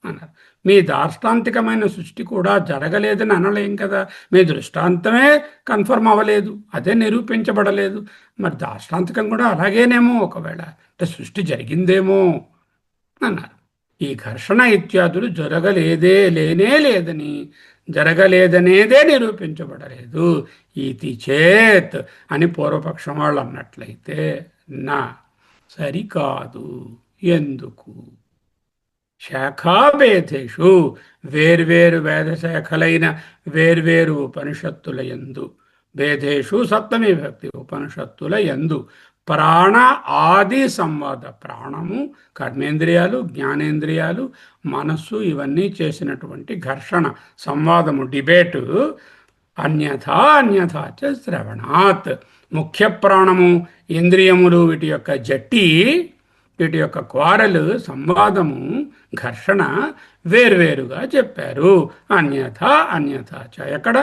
అన్నారు. మీ దార్ష్టాంతికమైన సృష్టి కూడా జరగలేదని అనలేం కదా. మీ దృష్టాంతమే కన్ఫర్మ్ అవ్వలేదు, అదే నిరూపించబడలేదు. మరి దార్ష్టాంతికం కూడా అలాగేనేమో, ఒకవేళ అంటే సృష్టి జరిగిందేమో అన్నారు. ఈ ఘర్షణ ఇత్యాదులు జరగలేదనేదే నిరూపించబడలేదు. ఇది చేత్ అని పూర్వపక్షం వాళ్ళు అన్నట్లయితే నా సరికాదు. ఎందుకు? శాఖాభేదేషు వేర్వేరు వేదశాఖలైన వేర్వేరు ఉపనిషత్తుల యందు, భేదేషు సప్తమి విభక్తి ఉపనిషత్తుల యందు ప్రాణ ఆది సంవాద, ప్రాణము కర్మేంద్రియాలు జ్ఞానేంద్రియాలు మనస్సు ఇవన్నీ చేసినటువంటి ఘర్షణ సంవాదము డిబేటు అన్యథా చ శ్రవణాత్, ముఖ్య ప్రాణము ఇంద్రియములు వీటి యొక్క జట్టి, వీటి యొక్క క్వారలు సంవాదము ఘర్షణ వేర్వేరుగా చెప్పారు. అన్యథా చ, ఎక్కడ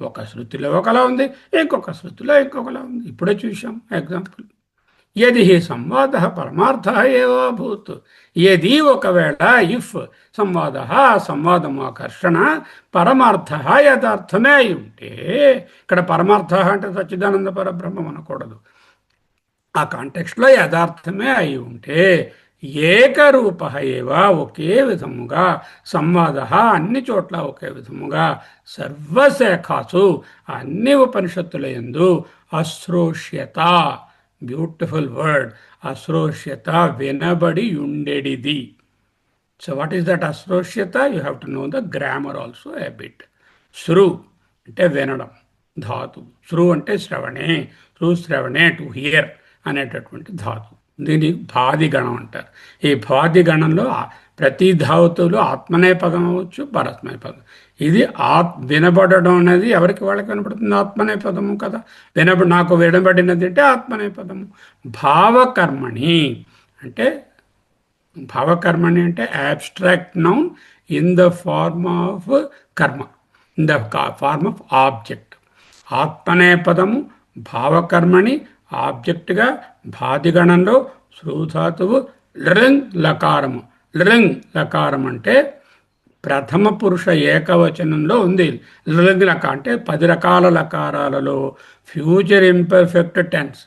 ఒక శృతిలో ఒకలా ఉంది, ఇంకొక శృతిలో ఇంకొకలా ఉంది. ఇప్పుడే చూసాం ఎగ్జాంపుల్. యది హి సంవాద పరమార్థ ఏవ భూత్, యది ఒకవేళ ఇఫ్ సంవాద సంవాదము ఆకర్షణ పరమార్థ యథార్థమే అయి ఉంటే, ఇక్కడ పరమార్థ అంటే సచ్చిదానంద పరబ్రహ్మం అనకూడదు, ఆ కాంటెక్స్ట్లో యథార్థమే అయి ఉంటే, ఏకరూప ఏవ ఒకే విధముగా సంవాద అన్ని చోట్ల ఒకే విధముగా సర్వశాఖాసు అన్ని ఉపనిషత్తుల యందు అశ్రోష్యత, బ్యూటిఫుల్ వర్డ్, అశ్రోష్యత వినబడి ఉండేడిది. సో వాట్ ఈస్ దట్ అశ్రోష్యత? You have to know the grammar also a bit. శ్రు అంటే వినడం ధాతు, శ్రు అంటే శ్రవణే టు హియర్ అనేటటువంటి ధాతు. దీన్ని భాదిగణం అంటారు. ఈ భాదిగణంలో ప్రతి ధాతువులు ఆత్మనేపదం అవ్వచ్చు, పరస్మైపదం. ఇది వినబడడం అనేది ఎవరికి వాళ్ళకి వినపడుతుంది? ఆత్మనేపదము కదా. నాకు వినబడినది అంటే ఆత్మనేపదము. భావకర్మణి అంటే abstract noun in the form of karma, in the form of object. ఆత్మనేపదము భావకర్మణి ఆబ్జెక్ట్గా భాదిగణంలో శ్రూధాతువు లృంగ్ లకారము. లృంగ్ లకారం అంటే ప్రథమ పురుష ఏకవచనంలో ఉంది. లృంగ్ లక అంటే 10 రకాల లకారాలలో ఫ్యూచర్ ఇంపర్ఫెక్ట్ టెన్స్.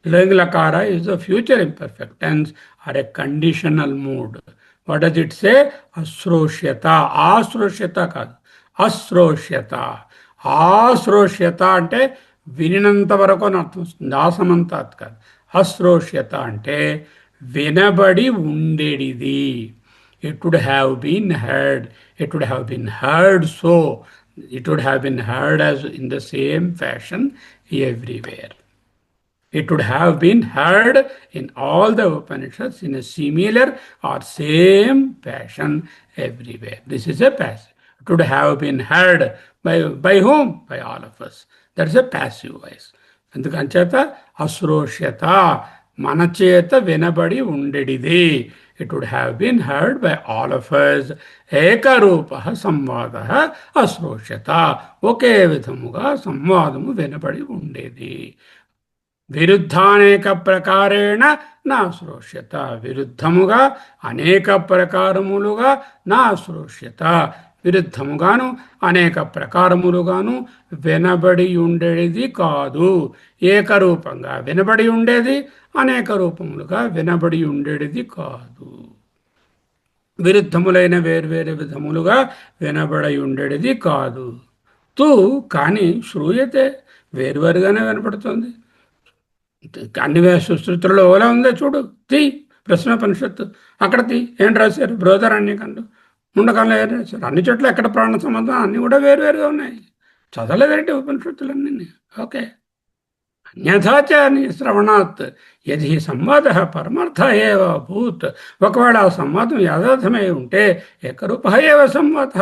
లృంగ్ లకార is the future imperfect tense or a conditional mood. What does it say? అశ్రోష్యత. ఆశ్రోష్యత కాదు, అశ్రోష్యత. ఆశ్రోష్యత అంటే వినినంత వరకు అని అర్థం వస్తుంది, ఆసమంతాత్ కాదు. అశ్రోష్యత అంటే వినబడి ఉండేడిది. It would have been heard. It would have been heard so. It would have been heard as in the same fashion everywhere. It would have been heard in all the Upanishads in a similar or same fashion everywhere. This is a passive. It would have been heard by whom? By all of us. That's a passive voice. అందుకని చేత అశ్రోష్యత మన చేత వినబడి ఉండేడిది. It would have been heard by all of us. ఏకరూప సంవాద అశ్రోష్యత, ఒకే విధముగా సంవాదము వినబడి ఉండేది. విరుద్ధానేక ప్రకారేణ నా శ్రోష్యత, విరుద్ధముగా అనేక ప్రకారములుగా నా శ్రోష్యత, విరుద్ధముగాను అనేక ప్రకారములుగాను వినబడి ఉండేది కాదు. ఏకరూపంగా వినబడి ఉండేది, అనేక రూపములుగా వినబడి ఉండేది కాదు. విరుద్ధములైన వేర్వేరు విధములుగా వినబడి ఉండేది కాదు. తూ కానీ శ్రూయతే వేరువేరుగానే వినపడుతుంది. అన్ని శృతులలో ఓలా ఉందో చూడు, తీ ప్రశ్నోపనిషత్తు అక్కడ తీ ఏం రాశారు, బృహదారణ్యకంలో ముండకంలో ఏం రాశారు, అన్ని చోట్ల ఎక్కడ ప్రాణ సంబంధం అన్నీ కూడా వేరువేరుగా ఉన్నాయి. చదవలేదంటే ఉపనిషత్తులన్నీ. ఓకే. అన్యథాచ శ్రవణాత్ యది సంవాద పరమార్థ ఏవ భూత్, ఒకవేళ ఆ సంవాదం యథార్థమై ఉంటే ఏకరూప ఏవ సంవాద,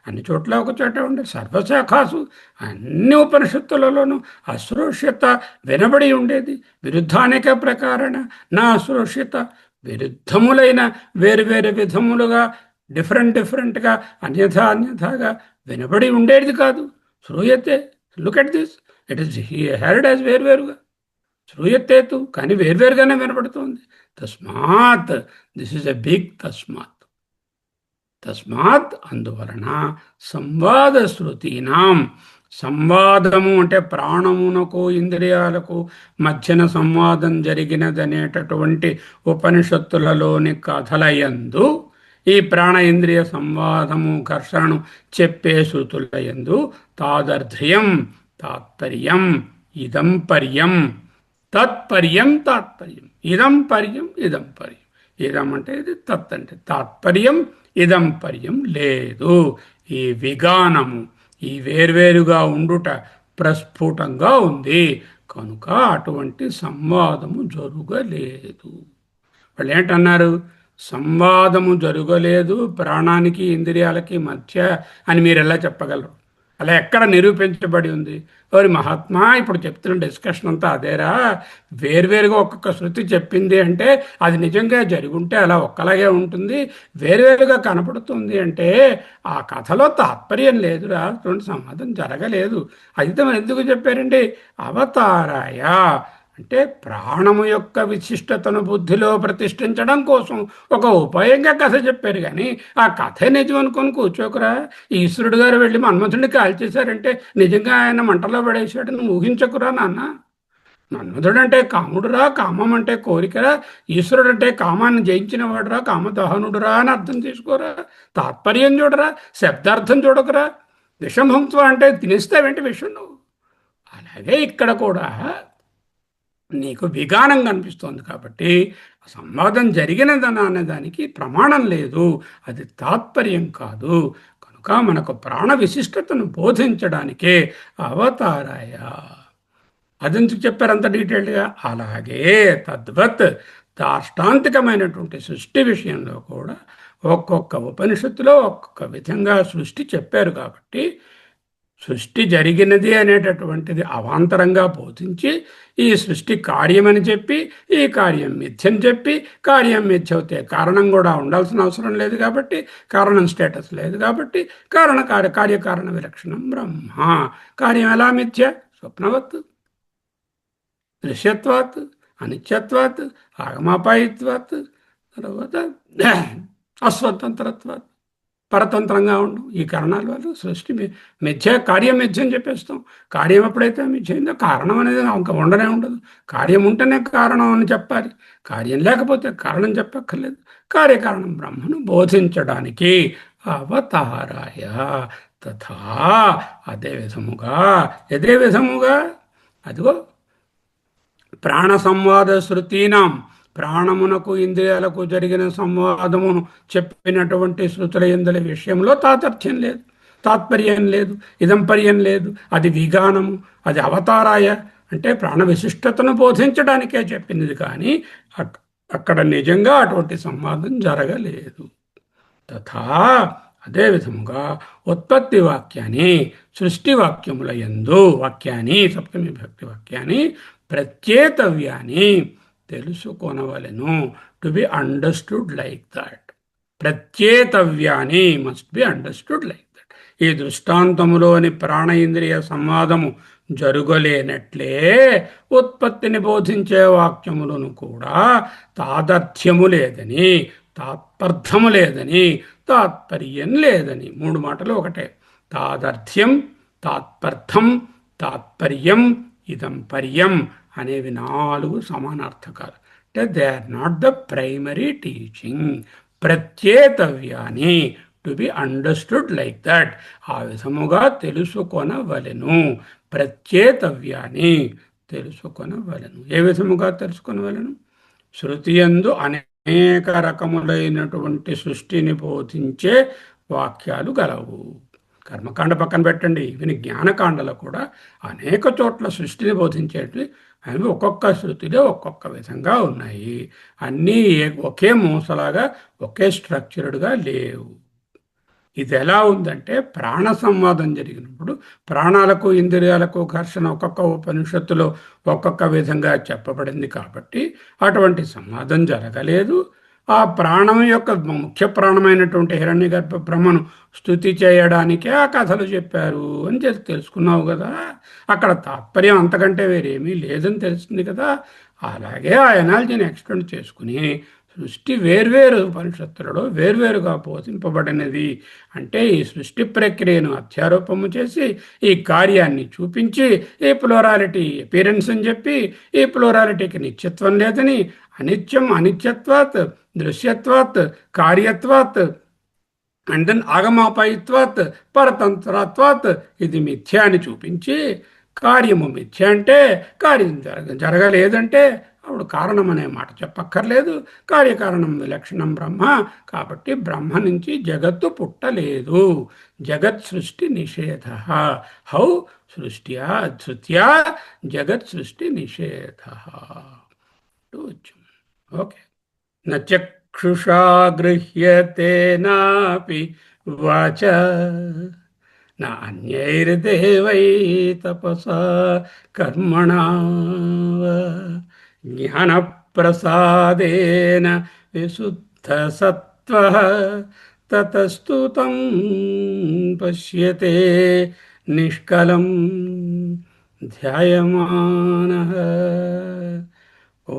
అన్ని చోట్ల ఒక చోట ఉండే సర్వశాఖాసు అన్ని ఉపనిషత్తులలోనూ అశ్రోష్యత వినబడి ఉండేది. విరుద్ధానిక ప్రకారణ నా అశ్రోష్యత, విరుద్ధములైన వేరు విధములుగా డిఫరెంట్గా అన్యథాగా వినబడి ఉండేది కాదు. శ్రూయతే, look at this, it is heard as వేరువేరుగా. శ్రూయతేతు కానీ వేరువేరుగానే వినపడుతుంది. తస్మాత్, దిస్ ఇస్ ఎ బిగ్ తస్మాత్ అందువలన సంవాద శృతీనాం, సంవాదము అంటే ప్రాణమునకు ఇంద్రియాలకు మధ్యన సంవాదం జరిగినదనేటటువంటి ఉపనిషత్తులలోని కథలయందు ఈ ప్రాణ ఇంద్రియ సంవాదము ఘర్షణను చెప్పే శృతులయందు తాదర్థ్యం తాత్పర్యం ఇదం పర్యం, తత్పర్యం ఇదం పర్యం ఇదం అంటే ఇది, తత్ అంటే తాత్పర్యం, ఇదం పర్యం లేదు. ఈ విగానము, ఈ వేర్వేరుగా ఉండుట ప్రస్ఫుటంగా ఉంది కనుక అటువంటి సంవాదము జరుగలేదు. వాళ్ళు ఏంటన్నారు, సంవాదము జరుగలేదు ప్రాణానికి ఇంద్రియాలకి మధ్య అని మీరు ఎలా చెప్పగలరు? అలా ఎక్కడ నిరూపించబడి ఉంది? ఎవరి మహాత్మా ఇప్పుడు చెప్తున్న డిస్కషన్ అంతా అదేరా, వేరువేరుగా ఒక్కొక్క శృతి చెప్పింది అంటే అది నిజంగా జరుగుంటే అలా ఒక్కలాగే ఉంటుంది, వేరువేరుగా కనపడుతుంది అంటే ఆ కథలో తాత్పర్యం లేదురా, అటువంటి సంవాదం జరగలేదు. అయితే మరి ఎందుకు చెప్పారండి? అవతారాయ అంటే ప్రాణము యొక్క విశిష్టతను బుద్ధిలో ప్రతిష్ఠించడం కోసం ఒక ఉపాయంగా కథ చెప్పారు. కానీ ఆ కథ నిజం అనుకొని కూర్చోకురా. ఈశ్వరుడు గారు వెళ్ళి మన్మథుడిని కాల్చేశారంటే నిజంగా ఆయన మంటలో పడేశాడని ఊహించకురా నాన్న. మన్మథుడు అంటే కాముడురా, కామం అంటే కోరికరా, ఈశ్వరుడు అంటే కామాన్ని జయించిన వాడురా, కామదహనుడురా అని అర్థం చేసుకోరా. తాత్పర్యం చూడరా, శబ్దార్థం చూడకురా. విషంహంత్వ అంటే తినేస్తావేంటి విషం నువ్వు. అలాగే ఇక్కడ కూడా నీకు విగానం కనిపిస్తోంది కాబట్టి సంవాదం జరిగినదన అనేదానికి ప్రమాణం లేదు, అది తాత్పర్యం కాదు. కనుక మనకు ప్రాణ విశిష్టతను బోధించడానికే అవతారాయ. అదెందుకు చెప్పారు అంత డీటెయిల్డ్గా? అలాగే తద్వత్ దాష్టాంతికమైనటువంటి సృష్టి విషయంలో కూడా ఒక్కొక్క ఉపనిషత్తులో ఒక్కొక్క విధంగా సృష్టి చెప్పారు కాబట్టి సృష్టి జరిగినది అనేటటువంటిది అవాంతరంగా బోధించి ఈ సృష్టి కార్యమని చెప్పి ఈ కార్యం మిథ్యని చెప్పి, కార్యం మిథ్య అవుతే కారణం కూడా ఉండాల్సిన అవసరం లేదు కాబట్టి, కారణం స్టేటస్ లేదు కాబట్టి, కార్యకారణ విలక్షణం బ్రహ్మ. కార్యం ఎలా మిథ్య? స్వప్నవత్, దృశ్యత్వాత్, అనిత్యత్వాత్, ఆగమాపాయిత్వాత్, తర్వాత అస్వతంత్రత్వాత్, పరతంత్రంగా ఉండు. ఈ కారణాల వల్ల సృష్టి మిథ్య, కార్యం మిథ్య అని చెప్పేస్తాం. కార్యం ఎప్పుడైతే మిథ్య అయిందో కారణం అనేది ఇంకా ఉండనే ఉండదు. కార్యం ఉంటేనే కారణం అని చెప్పాలి, కార్యం లేకపోతే కారణం చెప్పక్కర్లేదు. కార్యకారణం బ్రహ్మను బోధించడానికి అవతారాయ తథా, అదే విధముగా అదిగో ప్రాణ సంవాద శృతీనాం, ప్రాణమునకు ఇంద్రియాలకు జరిగిన సంవాదమును చెప్పినటువంటి శృతుల యందుల విషయంలో తాతర్థ్యం లేదు, తాత్పర్యం లేదు, ఇదంపర్యం లేదు. అది విగానము, అది అవతారాయ అంటే ప్రాణ విశిష్టతను బోధించడానికే చెప్పింది. కానీ అక్కడ నిజంగా అటువంటి సంవాదం జరగలేదు. తథా అదే విధముగా ఉత్పత్తి వాక్యాన్ని, సృష్టి వాక్యముల యందు వాక్యాన్ని, సప్తమి భక్తి వాక్యాన్ని ప్రత్యేతవ్యాన్ని తెలుసుకొనవలెను. To be understood like that. ప్రత్యేతవ్యాన్ని must be understood like that. ఈ దృష్టాంతములోని ప్రాణ ఇంద్రియ సంవాదము జరుగలేనట్లే ఉత్పత్తిని బోధించే వాక్యములను కూడా తాదర్థ్యము లేదని, తాత్పర్థము లేదని, తాత్పర్యం లేదని. 3 మాటలు ఒకటే. తాదర్థ్యం, తాత్పర్థం, తాత్పర్యం, ఇదం పర్యం అనేవి 4 సమానార్థకాలు. అంటే they are not the primary teaching. ప్రత్యేతవ్యాన్ని, to be understood like that. ఆ విధముగా తెలుసుకొనవలెను. ప్రత్యేతవ్యాన్ని తెలుసుకొనవలెను. ఏ విధముగా తెలుసుకొనవలెను? శృతియందు అనేక రకములైనటువంటి సృష్టిని బోధించే వాక్యాలు గలవు. కర్మకాండ పక్కన పెట్టండి, ఈవెన్ జ్ఞానకాండలో కూడా అనేక చోట్ల సృష్టిని బోధించేటి అవి ఒక్కొక్క శృతిలో ఒక్కొక్క విధంగా ఉన్నాయి. అన్నీ ఒకే మూసలాగా ఒకే స్ట్రక్చర్డ్గా లేవు. ఇది ఎలా ఉందంటే ప్రాణ సంవాదం జరిగినప్పుడు ప్రాణాలకు ఇంద్రియాలకు ఘర్షణ ఒక్కొక్క ఉపనిషత్తులో ఒక్కొక్క విధంగా చెప్పబడింది కాబట్టి అటువంటి సంవాదం జరగలేదు. ఆ ప్రాణం యొక్క ముఖ్య ప్రాణమైనటువంటి హిరణ్యగర్భ బ్రహ్మను స్తుతి చేయడానికే ఆ కథలు చెప్పారు అని తెలుసుకున్నావు కదా. అక్కడ తాత్పర్యం అంతకంటే వేరేమీ లేదని తెలిసింది కదా. అలాగే ఆ ఎనాలజీని ఎక్స్టెండ్ చేసుకుని సృష్టి వేర్వేరు ఉపనిషత్తులలో వేర్వేరుగా బోధింపబడినది అంటే ఈ సృష్టి ప్రక్రియను అధ్యారోపము చేసి ఈ కార్యాన్ని చూపించి ఈ ప్లోరాలిటీ అపీరెన్స్ అని చెప్పి ఈ ప్లోరాలిటీకి నిత్యత్వం లేదని, అనిత్యం అనిత్యత్వాత్, దృశ్యత్వాత్, కార్యత్వాత్ అండ్ దెన్ ఆగమాపయిత్వాత్, పరతంత్రత్వాత్ ఇది మిథ్య అని చూపించి, కార్యము మిథ్య అంటే కార్యం జరగలేదంటే అప్పుడు కారణం అనే మాట చెప్పక్కర్లేదు. కార్యకారణం విలక్షణం బ్రహ్మ. కాబట్టి బ్రహ్మ నుంచి జగత్తు పుట్టలేదు. జగత్ సృష్టి నిషేధ. హౌ సృష్ట్యా ధృత్యా జగత్ సృష్టి నిషేధ. ఓకే. నక్షుషా గృహ్యతే నాపి వాచ నాన్యైర్దేవై తపసా కర్మణా జ్ఞానప్రసాదేన విశుద్ధ సత్వ తతస్తు తం పశ్యతే నిష్కలం ధ్యాయమానః. ఓ